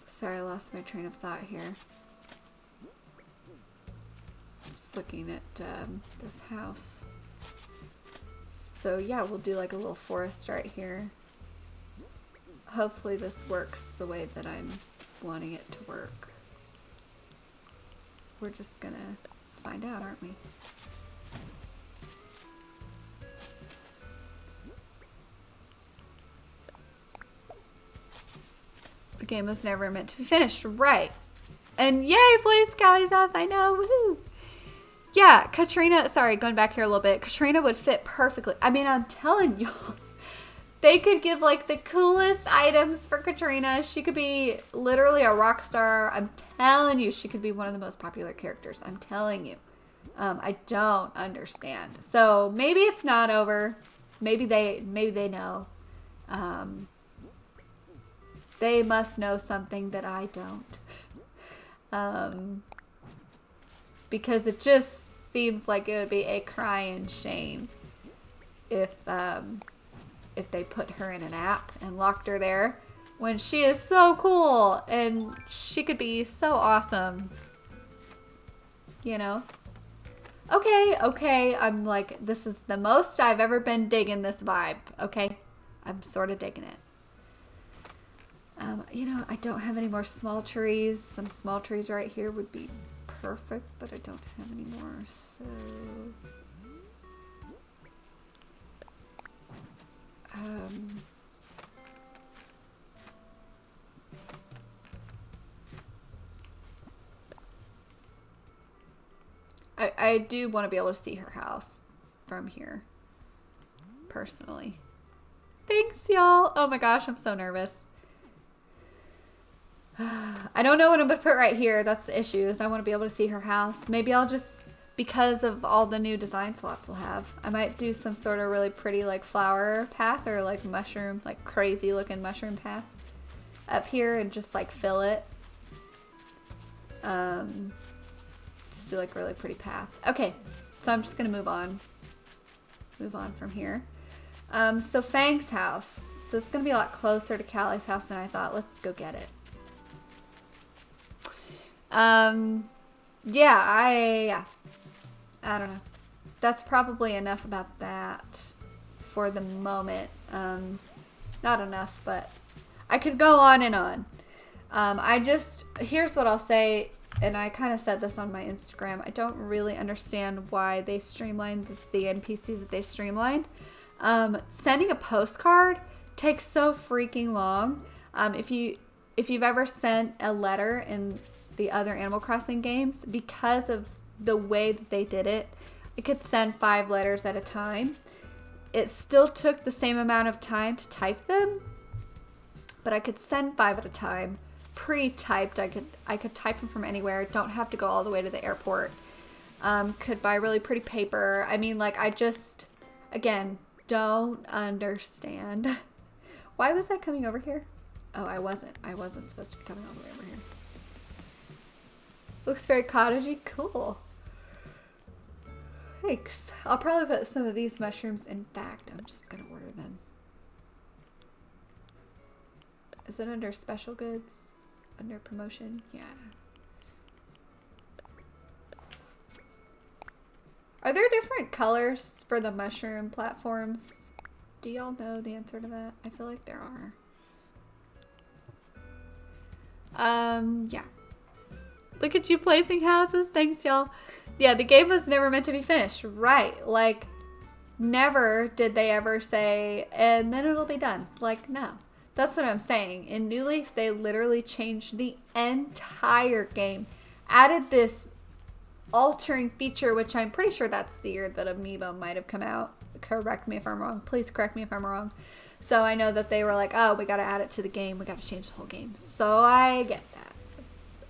Sorry, I lost my train of thought here. Just looking at this house. So yeah, we'll do like a little forest right here. Hopefully this works the way that I'm wanting it to work. We're just gonna find out, aren't we? The game was never meant to be finished, right? And yay, please, Callie's house, I know, woohoo! Yeah, Katrina, sorry, going back here a little bit, Katrina would fit perfectly. I mean, I'm telling y'all, they could give like the coolest items for Katrina. She could be literally a rock star. I'm telling you, she could be one of the most popular characters. I'm telling you. I don't understand. So maybe it's not over. Maybe they know. They must know something that I don't. Because it just seems like it would be a crying shame if they put her in an app and locked her there when she is so cool and she could be so awesome. You know? Okay. I'm like, this is the most I've ever been digging this vibe. Okay? I'm sort of digging it. You know, I don't have any more small trees. Some small trees right here would be perfect, but I don't have any more, so... I do want to be able to see her house from here, personally. Thanks, y'all. Oh my gosh, I'm so nervous. I don't know what I'm going to put right here. That's the issue, is I want to be able to see her house. Maybe I'll just, because of all the new design slots we'll have, I might do some sort of really pretty like flower path or like mushroom, like crazy looking mushroom path up here and just like fill it. Just do like a really pretty path. Okay, so I'm just going to move on from here. So Fang's house. So it's going to be a lot closer to Callie's house than I thought. Let's go get it. Yeah, I don't know. That's probably enough about that for the moment. Not enough, but I could go on and on. Here's what I'll say, and I kind of said this on my Instagram. I don't really understand why they streamlined the NPCs that they streamlined. Sending a postcard takes so freaking long. If you've ever sent a letter in the other Animal Crossing games, because of the way that they did it, it could send 5 letters at a time. It still took the same amount of time to type them, but I could send 5 at a time, pre-typed. I could type them from anywhere. Don't have to go all the way to the airport. Could buy really pretty paper. I mean, like, I just, again, don't understand. Why was I coming over here? Oh, I wasn't supposed to be coming all the way over here. Looks very cottagey. Cool. Thanks. I'll probably put some of these mushrooms. In fact, I'm just going to order them. Is it under special goods? Under promotion? Yeah. Are there different colors for the mushroom platforms? Do y'all know the answer to that? I feel like there are. Yeah. Look at you placing houses. Thanks, y'all. Yeah, the game was never meant to be finished. Right. Like, never did they ever say, and then it'll be done. Like, no. That's what I'm saying. In New Leaf, they literally changed the entire game. Added this altering feature, which I'm pretty sure that's the year that Amiibo might have come out. Correct me if I'm wrong. Please correct me if I'm wrong. So I know that they were like, oh, we got to add it to the game. We got to change the whole game. So I get that.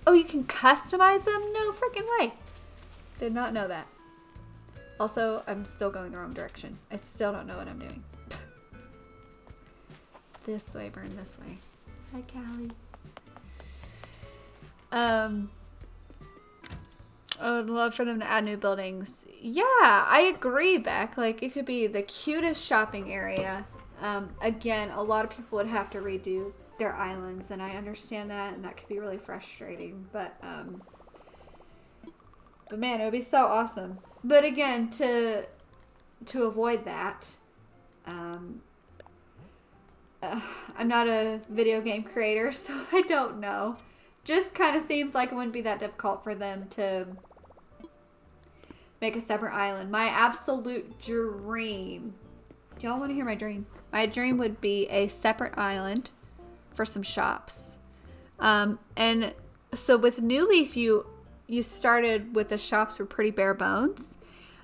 Oh, you can customize them? No freaking way. Did not know that. Also, I'm still going the wrong direction. I still don't know what I'm doing. This way, burn this way. Hi, Callie. I would love for them to add new buildings. Yeah, I agree, Beck. Like, it could be the cutest shopping area. Again, a lot of people would have to redo their islands, and I understand that, and that could be really frustrating. But man, it would be so awesome. But again, to avoid that, I'm not a video game creator, so I don't know. Just kind of seems like it wouldn't be that difficult for them to make a separate island. My absolute dream. Do y'all want to hear my dream? My dream would be a separate island for some shops. And so with New Leaf, you started with the shops were pretty bare bones.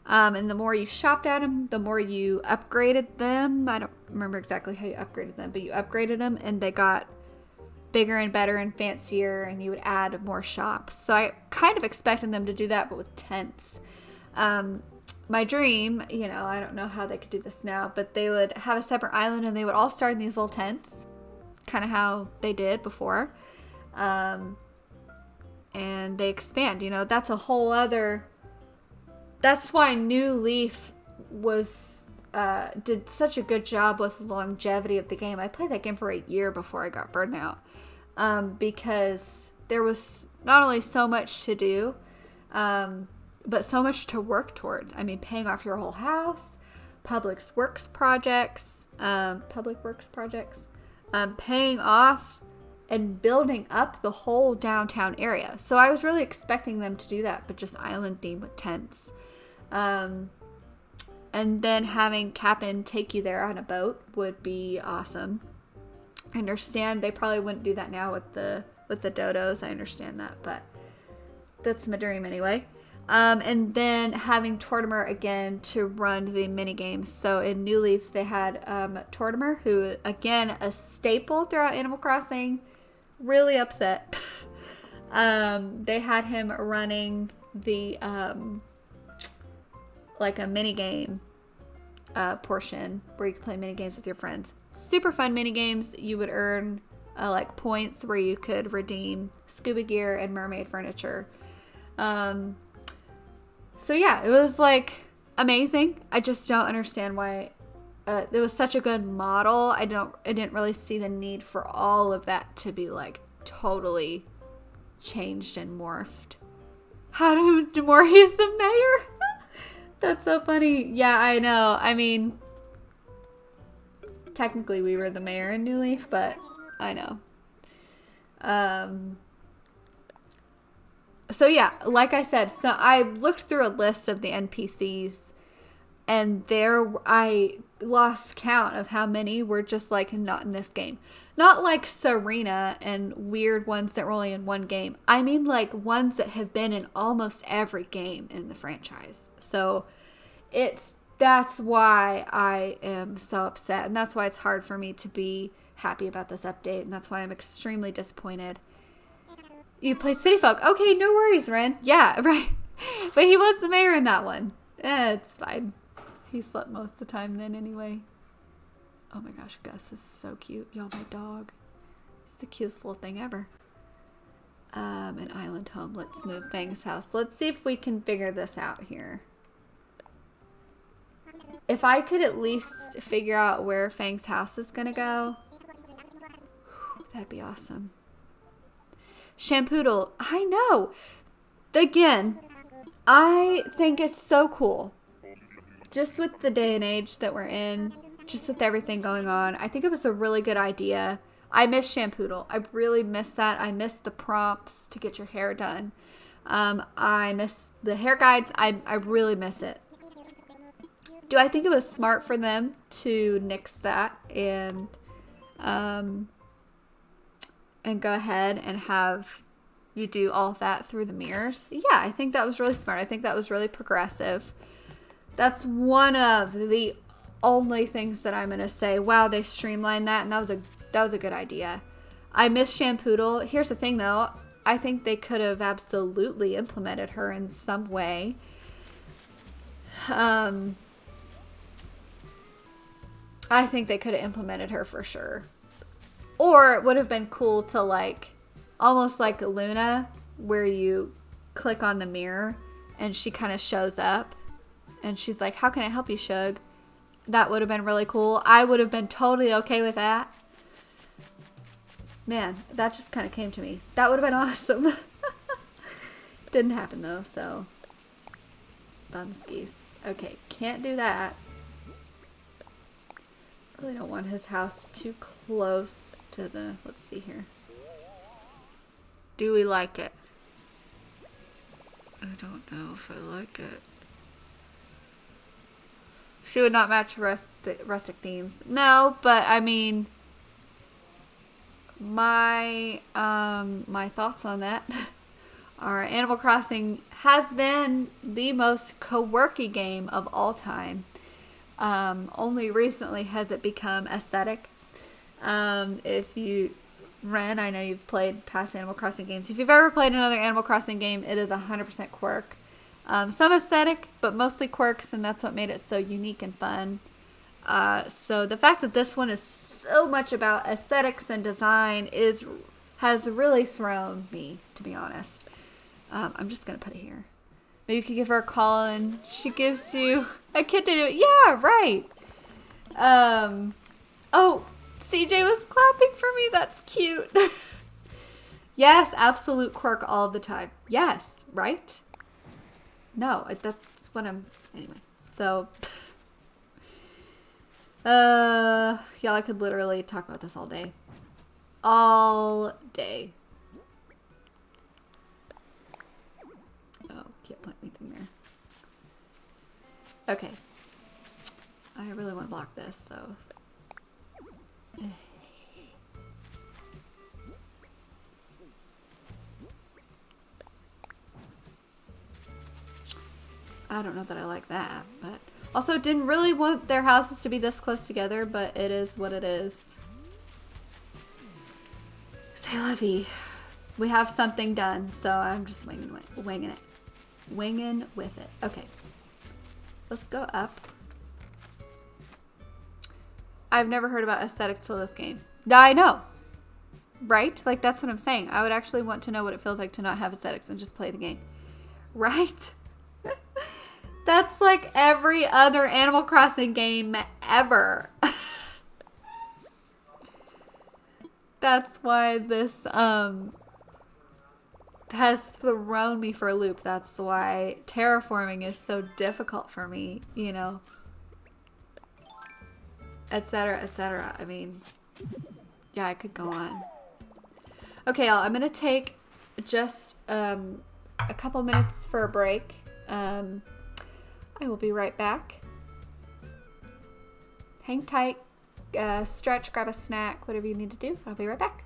And the more you shopped at them, the more you upgraded them. I don't remember exactly how you upgraded them, but you upgraded them and they got bigger and better and fancier, and you would add more shops. So I kind of expected them to do that, but with tents. My dream, you know, I don't know how they could do this now, but they would have a separate island and they would all start in these little tents. kind of how they did before. And they expand, you know, that's a whole other, that's why New Leaf was, did such a good job with longevity of the game. I played that game for a year before I got burned out. Because there was not only so much to do, but so much to work towards. I mean, paying off your whole house, public works projects, paying off and building up the whole downtown area. So I was really expecting them to do that, but just island theme with tents. And then having Cap'n take you there on a boat would be awesome. I understand they probably wouldn't do that now with the dodos. I understand that, but that's my dream anyway. And then having Tortimer again to run the mini games. So in New Leaf they had Tortimer, who again a staple throughout Animal Crossing. Really upset. They had him running the like a mini game portion where you could play mini games with your friends. Super fun mini games. You would earn like points where you could redeem scuba gear and mermaid furniture. So yeah, it was like amazing. I just don't understand why it was such a good model. I didn't really see the need for all of that to be like totally changed and morphed. How do Demore the mayor? That's so funny. Yeah, I know. I mean, technically we were the mayor in New Leaf, but I know. So yeah, like I said, so I looked through a list of the NPCs and there I lost count of how many were just like not in this game. Not like Serena and weird ones that were only in one game. I mean like ones that have been in almost every game in the franchise. So that's why I am so upset, and that's why it's hard for me to be happy about this update, and that's why I'm extremely disappointed. You played City Folk. Okay, no worries, Ren. Yeah, right. But he was the mayor in that one. It's fine. He slept most of the time then anyway. Oh my gosh, Gus is so cute. Y'all, my dog. It's the cutest little thing ever. An island home. Let's move Fang's house. Let's see if we can figure this out here. If I could at least figure out where Fang's house is going to go, that'd be awesome. Shampoodle. I know. Again, I think it's so cool. Just with the day and age that we're in, just with everything going on, I think it was a really good idea. I miss Shampoodle. I really miss that. I miss the prompts to get your hair done. I miss the hair guides. I really miss it. Do I think it was smart for them to nix that and go ahead and have you do all of that through the mirrors? Yeah, I think that was really smart. I think that was really progressive. That's one of the only things that I'm going to say, wow, they streamlined that, and that was a good idea. I miss Shampoodle. Here's the thing, though. I think they could have absolutely implemented her in some way. I think they could have implemented her for sure. Or it would have been cool to like, almost like Luna, where you click on the mirror and she kind of shows up and she's like, how can I help you, Shug? That would have been really cool. I would have been totally okay with that. Man, that just kind of came to me. That would have been awesome. Didn't happen though, so. Bumskis. Okay, can't do that. Really don't want his house too close to the, let's see here. Do we like it? I don't know if I like it. She would not match rustic themes. No, but I mean, my thoughts on that are Animal Crossing has been the most co-worky game of all time. Only recently has it become aesthetic. If you, Ren, I know you've played past Animal Crossing games. If you've ever played another Animal Crossing game, it is 100% quirk. Some aesthetic, but mostly quirks, and that's what made it so unique and fun. So the fact that this one is so much about aesthetics and design has really thrown me, to be honest. I'm just going to put it here. Maybe you could give her a call and she gives you a kit to do it. Yeah, right. Oh, CJ was clapping for me. That's cute. Yes, absolute quirk all the time. Yes, right? No, that's what I'm... Anyway, so... yeah, I could literally talk about this all day. All day. Oh, can't plant anything there. Okay. I really want to block this, though. I don't know that I like that, but... Also, didn't really want their houses to be this close together, but it is what it is. Say la vie. We have something done, so I'm just winging it. Winging with it. Okay. Let's go up. I've never heard about aesthetics till this game. I know. Right? Like, that's what I'm saying. I would actually want to know what it feels like to not have aesthetics and just play the game. Right? That's like every other Animal Crossing game ever. That's why this has thrown me for a loop. That's why terraforming is so difficult for me, you know, etc., etc. I mean, yeah, I could go on. Okay, y'all, I'm gonna take just a couple minutes for a break. I will be right back. Hang tight, stretch, grab a snack, whatever you need to do. I'll be right back.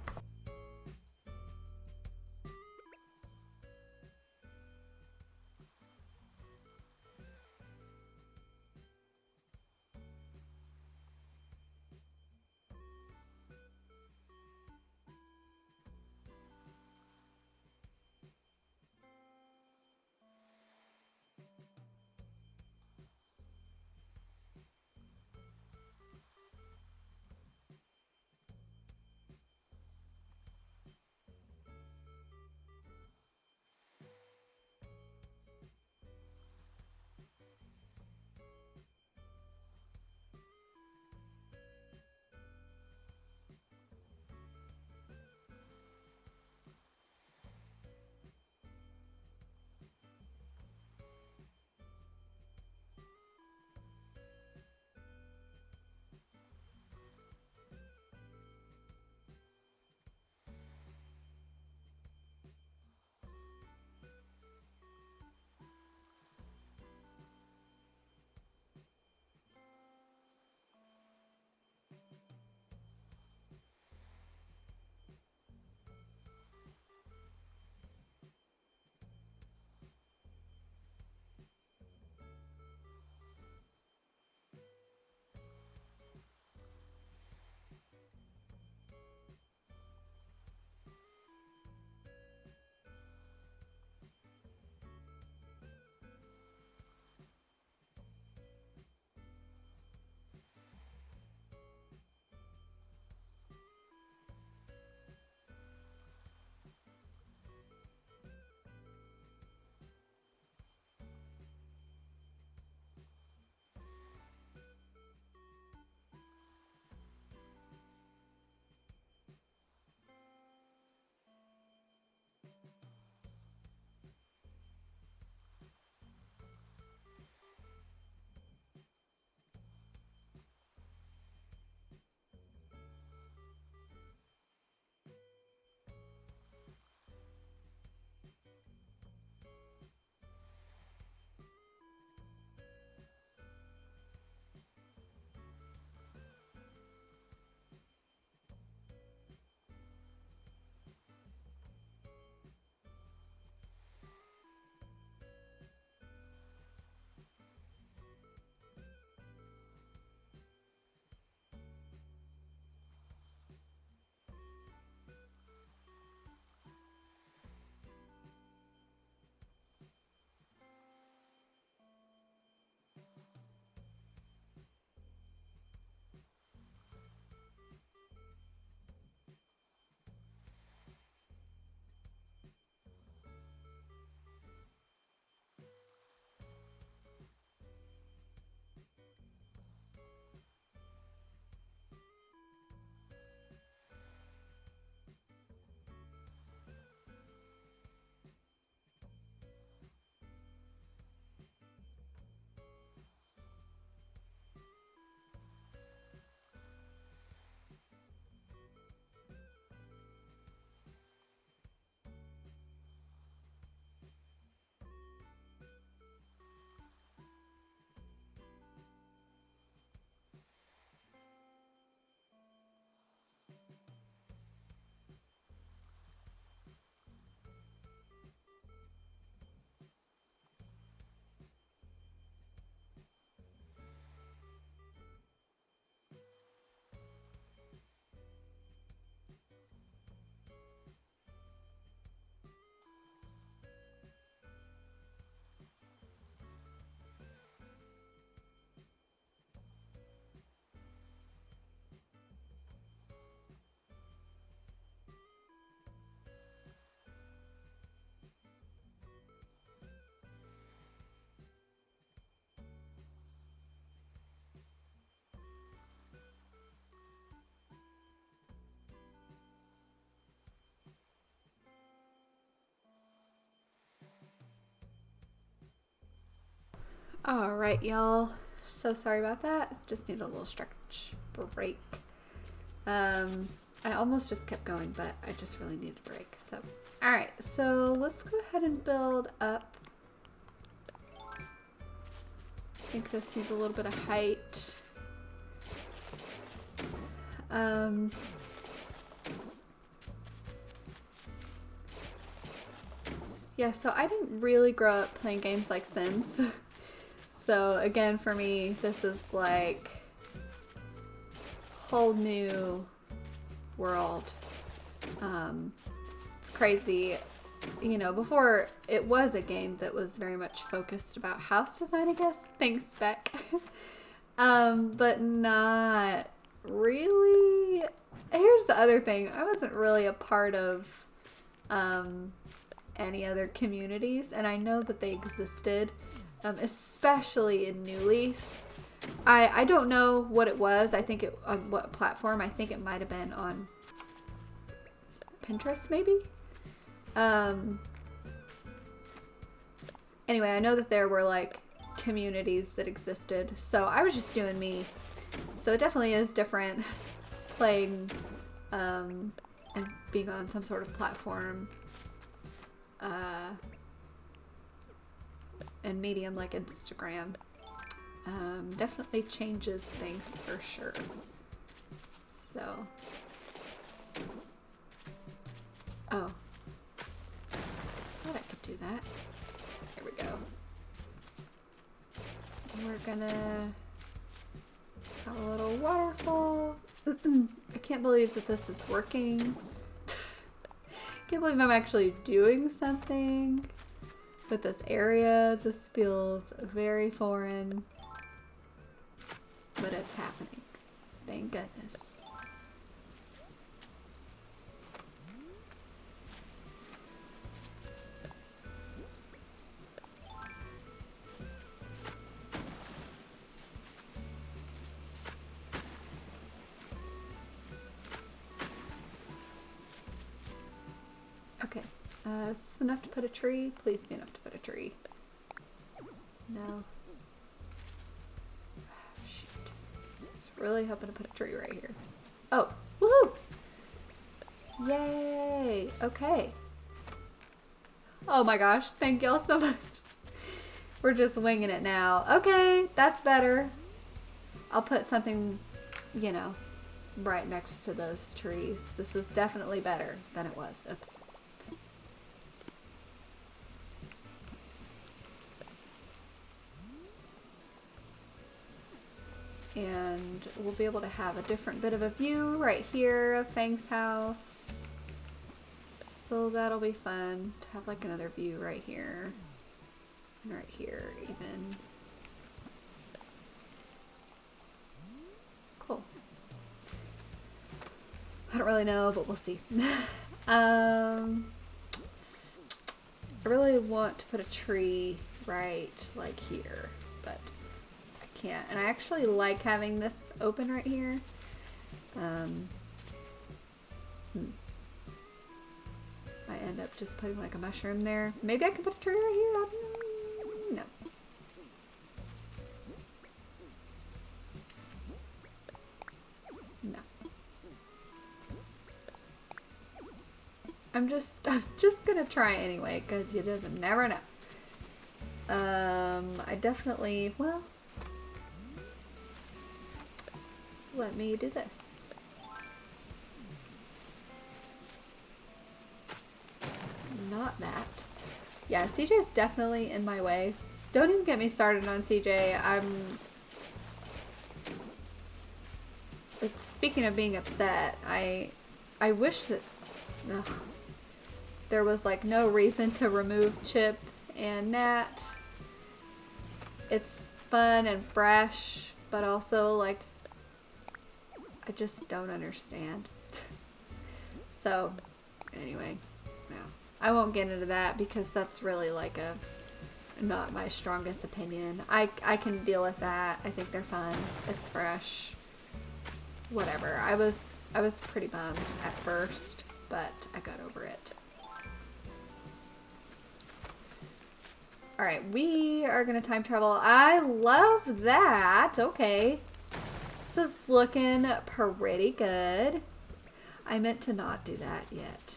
All right, y'all. So sorry about that. Just need a little stretch break. I almost just kept going, but I just really needed a break. So, all right. So let's go ahead and build up. I think this needs a little bit of height. Yeah, so I didn't really grow up playing games like Sims. So again, for me, this is like whole new world. It's crazy. You know, before it was a game that was very much focused about house design, I guess. Thanks, Beck. But not really. Here's the other thing. I wasn't really a part of any other communities, and I know that they existed, especially in New Leaf. I don't know what it was. I think it on what platform. I think it might have been on Pinterest, maybe. Anyway, I know that there were like communities that existed, so I was just doing me. So it definitely is different playing and being on some sort of platform and medium like Instagram. Definitely changes things for sure. So, oh, I thought I could do that. There we go. We're gonna have a little waterfall. I can't believe that this is working. Can't believe I'm actually doing something with this area. This feels very foreign, but it's happening. Thank goodness. Okay, is this enough to put a tree? Please be enough to put a tree. No. Shoot. I was really hoping to put a tree right here. Oh, woohoo! Yay! Okay. Oh my gosh, thank y'all so much. We're just winging it now. Okay, that's better. I'll put something, you know, right next to those trees. This is definitely better than it was. Oops. And we'll be able to have a different bit of a view right here of Fang's house. So that'll be fun to have like another view right here. And right here even. Cool. I don't really know, but we'll see. I really want to put a tree right like here, but I can't. And I actually like having this open right here. I end up just putting like a mushroom there. Maybe I can put a tree right here. No. No. I'm just gonna try anyway, because you just never know. I definitely, well, let me do this. Not that. Yeah, CJ's definitely in my way. Don't even get me started on CJ. Speaking of being upset, I wish that there was like no reason to remove Chip and Nat. It's fun and fresh, but also like I just don't understand. So anyway, no. I won't get into that because that's really like not my strongest opinion. I can deal with that. I think they're fun. It's fresh. Whatever. I was pretty bummed at first, but I got over it. All right, we are gonna time travel. I love that. Okay. This is looking pretty good. I meant to not do that yet.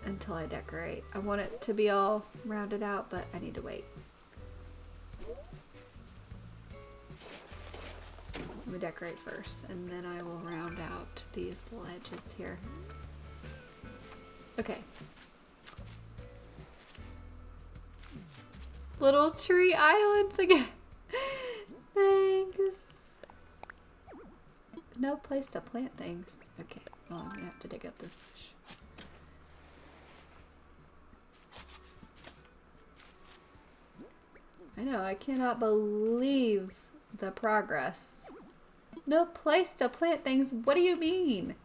Until I decorate. I want it to be all rounded out, but I need to wait. Let me decorate first, and then I will round out these little edges here. Okay. Little tree islands again. Thanks. No place to plant things. Okay, well, I'm gonna have to dig up this bush. I know, I cannot believe the progress. No place to plant things? What do you mean?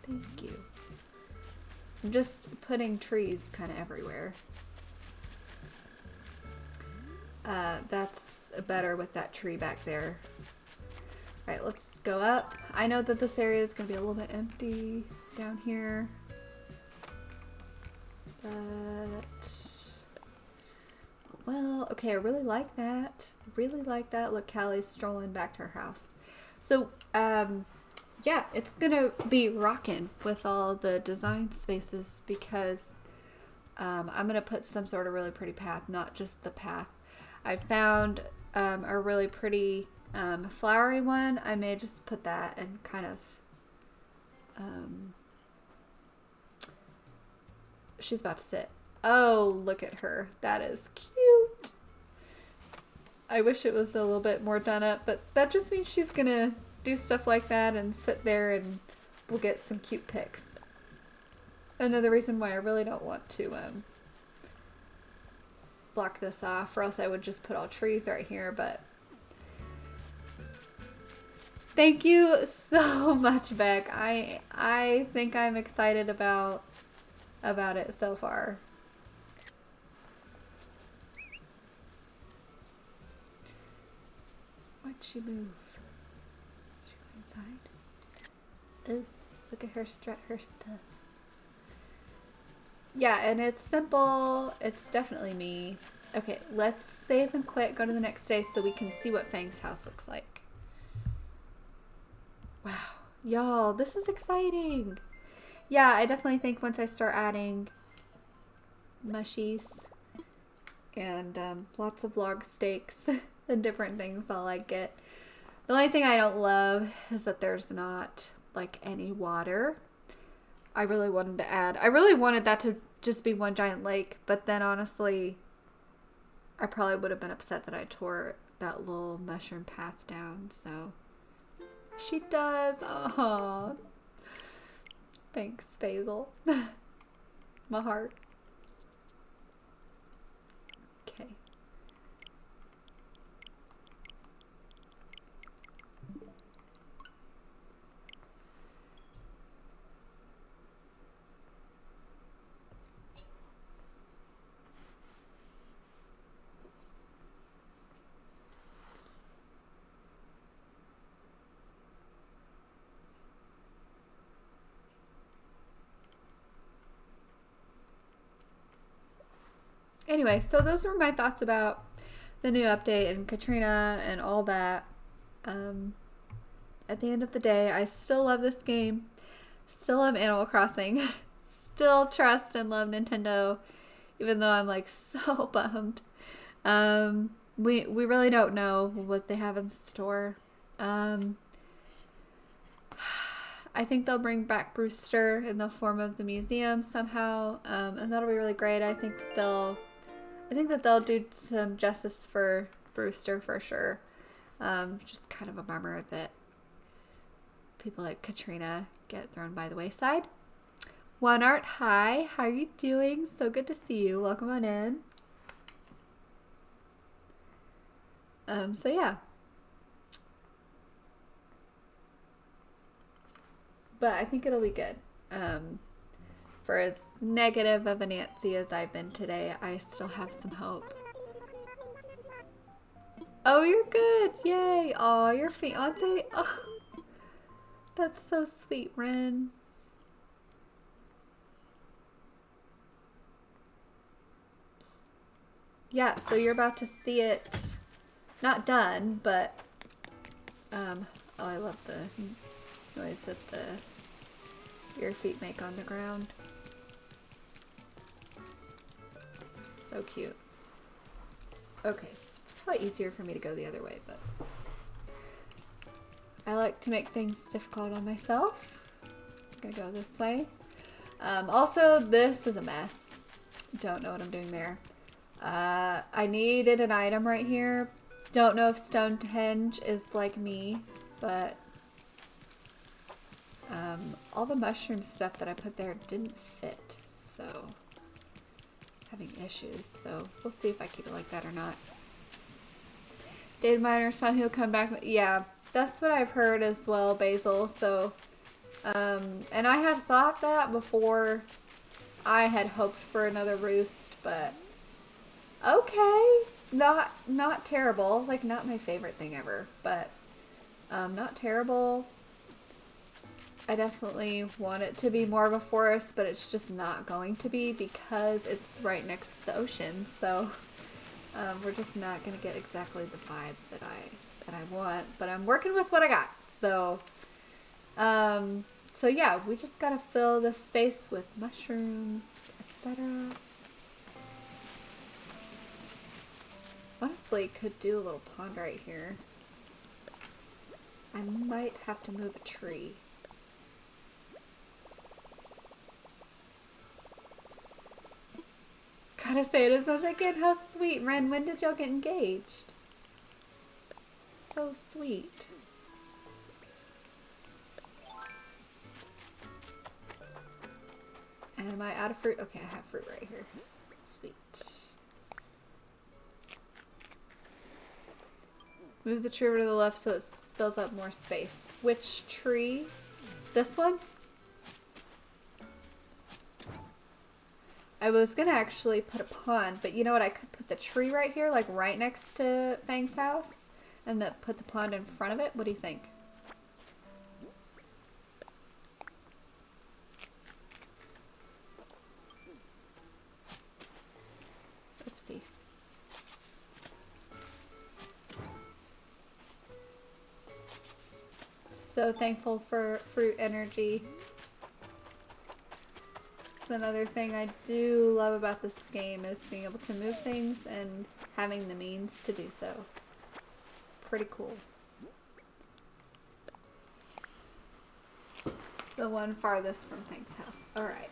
Thank you. I'm just putting trees kind of everywhere. That's better with that tree back there. Alright, let's go up. I know that this area is going to be a little bit empty down here. But... well, okay, I really like that. Really like that. Look, Callie's strolling back to her house. So, yeah, it's gonna be rocking with all the design spaces because I'm gonna put some sort of really pretty path, not just the path. I found a really pretty flowery one. I may just put that and kind of she's about to sit. Oh, look at her. That is cute. I wish it was a little bit more done up, but that just means she's gonna do stuff like that and sit there and we'll get some cute pics. Another reason why I really don't want to block this off, or else I would just put all trees right here, but thank you so much, Beck. I think I'm excited about it so far. Why'd she move? She go inside? Oh, look at her strut her stuff. Yeah, and it's simple. It's definitely me. Okay, let's save and quit. Go to the next day so we can see what Fang's house looks like. Wow. Y'all, this is exciting. Yeah, I definitely think once I start adding mushies and lots of log steaks and different things, I'll like it. The only thing I don't love is that there's not like any water. I really wanted that to just be one giant lake, but then honestly, I probably would have been upset that I tore that little mushroom path down, so she does. Oh, thanks, Basil. My heart. Okay. Anyway, so those were my thoughts about the new update and Katrina and all that. At the end of the day, I still love this game. Still love Animal Crossing. Still trust and love Nintendo, even though I'm like so bummed. We really don't know what they have in store. I think they'll bring back Brewster in the form of the museum somehow, and that'll be really great. I think that they'll do some justice for Brewster for sure. Just kind of a bummer that people like Katrina get thrown by the wayside. One Art, hi, how are you doing? So good to see you. Welcome on in. So yeah. But I think it'll be good. For as negative of a Nancy as I've been today, I still have some hope. Oh, you're good. Yay. Oh, your fiance. Oh, that's so sweet, Ren. yeah, so you're about to see it, not done, but, oh, I love the noise that your feet make on the ground. So cute. Okay, it's probably easier for me to go the other way, but I like to make things difficult on myself. I'm gonna go this way. Also, this is a mess. Don't know what I'm doing there. I needed an item right here. Don't know if Stonehenge is like me, but all the mushroom stuff that I put there didn't fit, so it's having issues. So we'll see if I keep it like that or not. Data miners found he'll come back. Yeah, that's what I've heard as well, Basil. So, and I had thought that before I had hoped for another roost, but okay, not terrible. Like, not my favorite thing ever, but not terrible. I definitely want it to be more of a forest, but it's just not going to be because it's right next to the ocean. So we're just not going to get exactly the vibe that I want. But I'm working with what I got. So so yeah, we just gotta fill the space with mushrooms, etc. Honestly, could do a little pond right here. I might have to move a tree. Gotta say it as much as I can. How sweet, Ren. When did y'all get engaged? So sweet. Am I out of fruit? Okay, I have fruit right here. Sweet. Move the tree over to the left so it fills up more space. Which tree? This one? I was gonna actually put a pond, but you know what? I could put the tree right here, like right next to Fang's house, and put the pond in front of it. What do you think? Oopsie. So thankful for fruit energy. It's another thing I do love about this game is being able to move things and having the means to do so. It's pretty cool. The one farthest from Hank's house. Alright.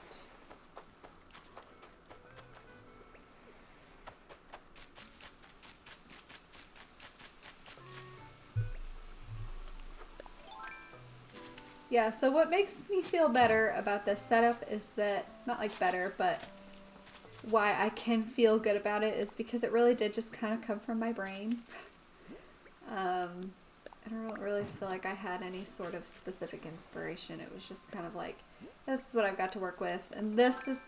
Yeah, so what makes me feel better about this setup is that, not like better, but why I can feel good about it is because it really did just kind of come from my brain. I don't really feel like I had any sort of specific inspiration. It was just kind of like, this is what I've got to work with. And this is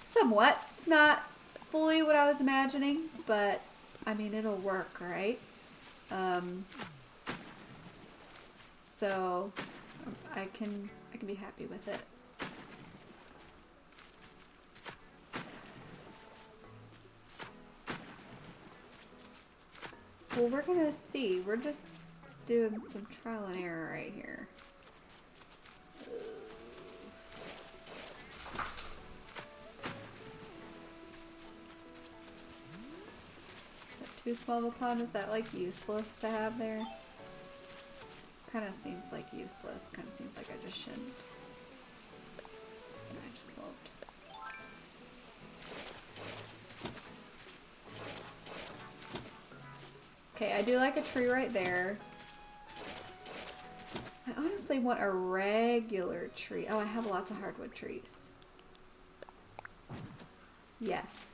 somewhat, it's not fully what I was imagining, but I mean, it'll work, right? So I can be happy with it. Well, we're gonna see. We're just doing some trial and error right here. That too small of a pond, is that like useless to have there? Kind of seems like useless. Kind of seems like I just shouldn't. And I just won't. Okay, I do like a tree right there. I honestly want a regular tree. Oh, I have lots of hardwood trees. Yes.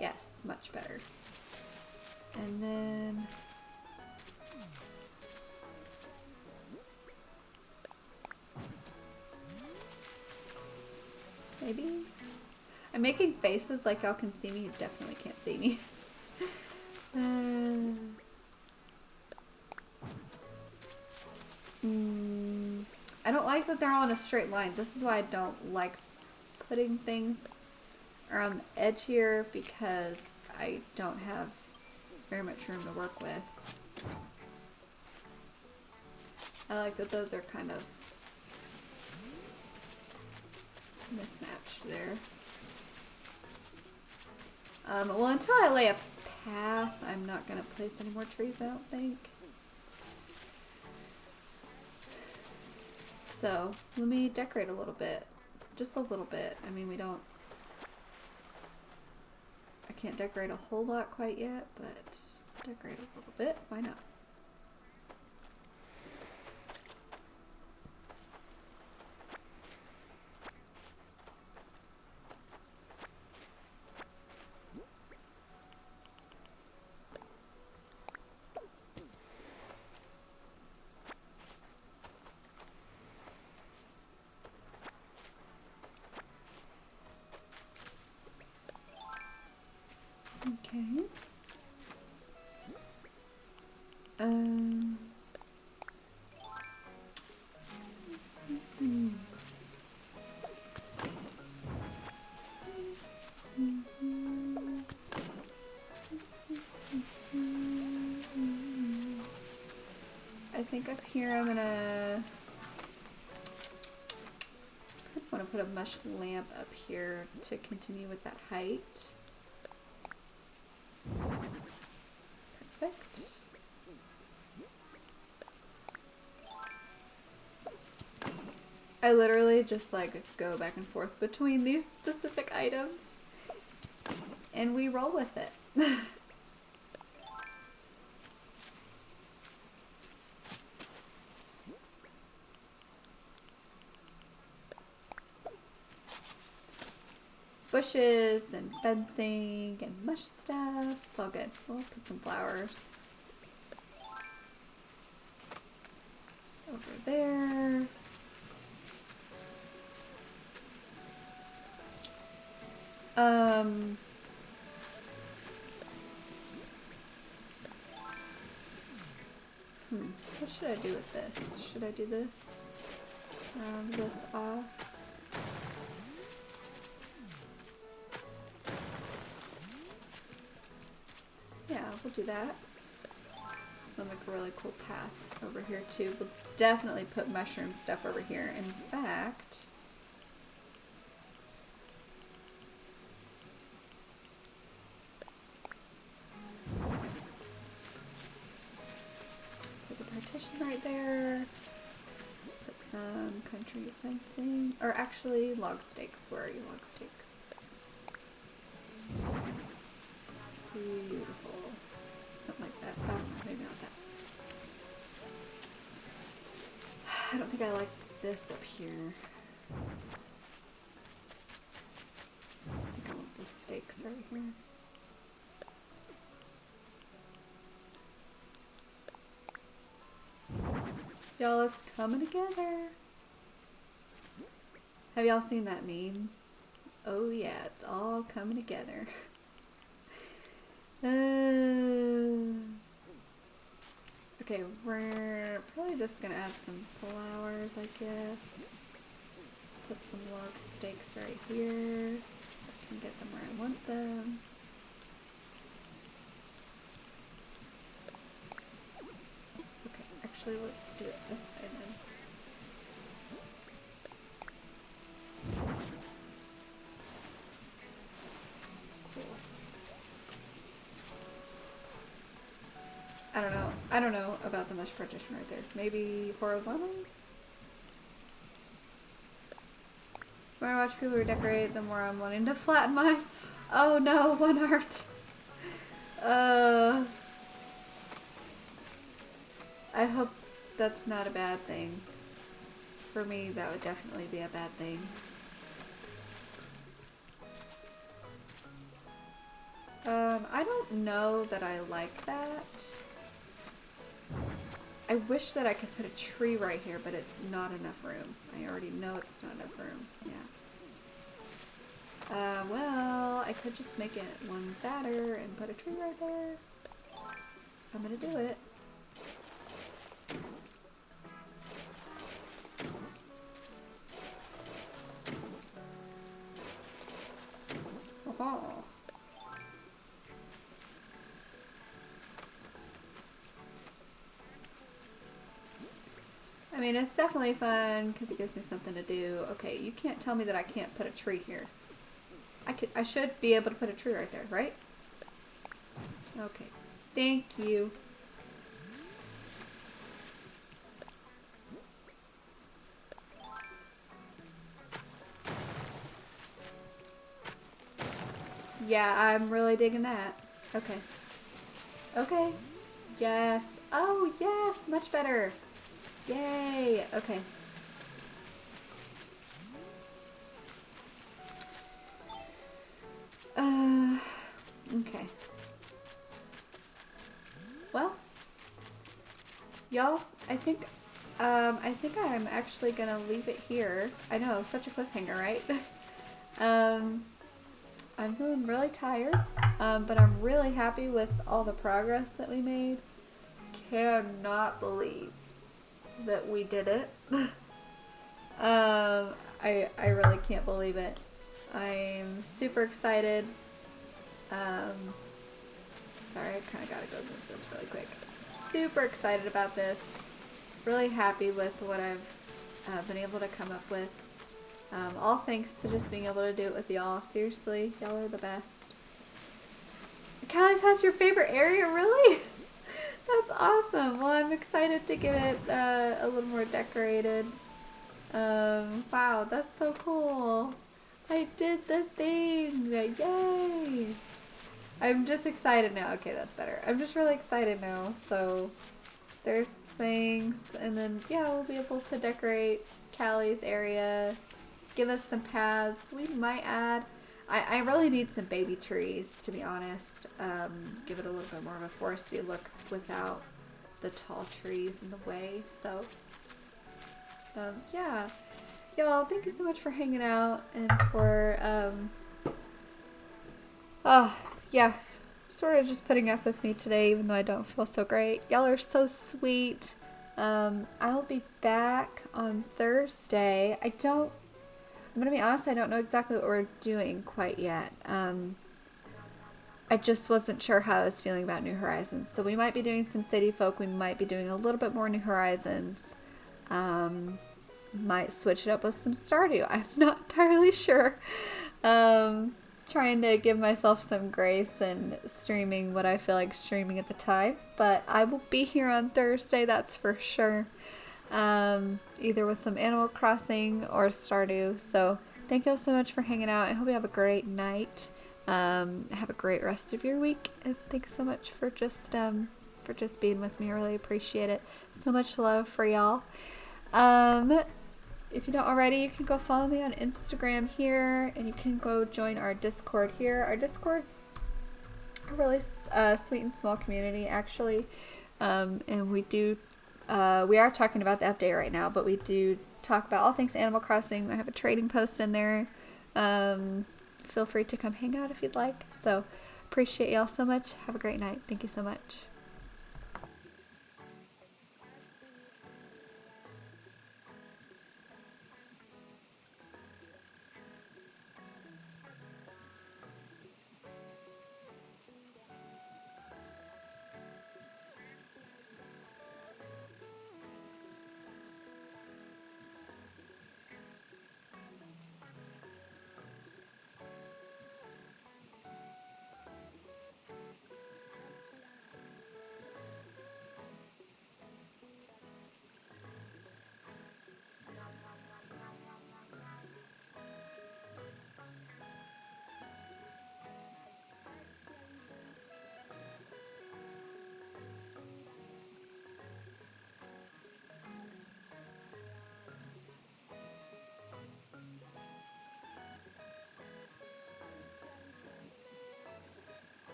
Yes, much better. And then... maybe? I'm making faces like y'all can see me. You definitely can't see me. I don't like that they're all in a straight line. This is why I don't like putting things around the edge here, because I don't have very much room to work with. I like that those are kind of mismatched there. Well, until I lay a path, I'm not going to place any more trees, I don't think. So, let me decorate a little bit. Just a little bit. I mean, I can't decorate a whole lot quite yet, but decorate a little bit. Why not? Okay. I think up here I'm gonna want to put a mesh lamp up here to continue with that height. Perfect. I literally just like go back and forth between these specific items and we roll with it. Bushes and fencing and mush stuff. It's all good. We'll put some flowers over there. What should I do with this? Should I do this? Round this off. Yeah, we'll do that. It'll make a really cool path over here too. We'll definitely put mushroom stuff over here. In fact, put the partition right there. Put some country fencing, or actually log stakes. Where are you, log stakes? Beautiful. Something like that. Oh, maybe not that. I don't think I like this up here. I think I want the stakes right here. Y'all, it's coming together. Have y'all seen that meme? Oh yeah, it's all coming together. Okay, we're probably just gonna add some flowers, I guess. Put some log stakes right here. I can get them where I want them. Okay, actually let's do it this way then. I don't know about the mesh partition right there. Maybe horizontal? The more I watch people redecorate, the more I'm wanting to flatten mine. Oh no, one heart. I hope that's not a bad thing. For me, that would definitely be a bad thing. I don't know that I like that. I wish that I could put a tree right here, but it's not enough room. I already know it's not enough room. Yeah. Well, I could just make it one fatter and put a tree right there. I'm gonna do it. Oh. I mean, it's definitely fun because it gives me something to do. Okay, you can't tell me that I can't put a tree here. I should be able to put a tree right there, right? Okay. Thank you. Yeah, I'm really digging that. Okay. Okay. Yes. Oh, yes. Much better. Yay. Okay. Okay. Well, y'all, I think I'm actually gonna leave it here. I know, such a cliffhanger, right? um, I'm feeling really tired, but I'm really happy with all the progress that we made. Cannot believe that we did it. I really can't believe it. I'm super excited. Sorry, I kind of gotta go move this really quick. Super excited about this. Really happy with what I've been able to come up with. All thanks to just being able to do it with y'all. Seriously, y'all are the best. Callie's house, your favorite area? Really? That's awesome. Well, I'm excited to get it a little more decorated. Wow, that's so cool. I did the thing. Yay. I'm just excited now. Okay, that's better. I'm just really excited now. So there's things, and then yeah, we'll be able to decorate Callie's area, give us some paths. We might add, I really need some baby trees, to be honest. Give it a little bit more of a foresty look without the tall trees in the way. So yeah, y'all, thank you so much for hanging out and for oh yeah, sort of just putting up with me today, even though I don't feel so great. Y'all are so sweet. I'll be back on Thursday. I'm gonna be honest, I don't know exactly what we're doing quite yet. I just wasn't sure how I was feeling about New Horizons. So we might be doing some City Folk. We might be doing a little bit more New Horizons. Might switch it up with some Stardew. I'm not entirely sure. Trying to give myself some grace and streaming what I feel like streaming at the time. But I will be here on Thursday, that's for sure. Either with some Animal Crossing or Stardew. So thank you all so much for hanging out. I hope you have a great night. Have a great rest of your week. And thanks so much for just being with me. I really appreciate it. So much love for y'all. If you don't already, you can go follow me on Instagram here, and you can go join our Discord here. Our Discord's a really sweet and small community, actually, and we are talking about the update right now, but we do talk about all things Animal Crossing. I have a trading post in there. Feel free to come hang out if you'd like. So appreciate y'all so much. Have a great night. Thank you so much.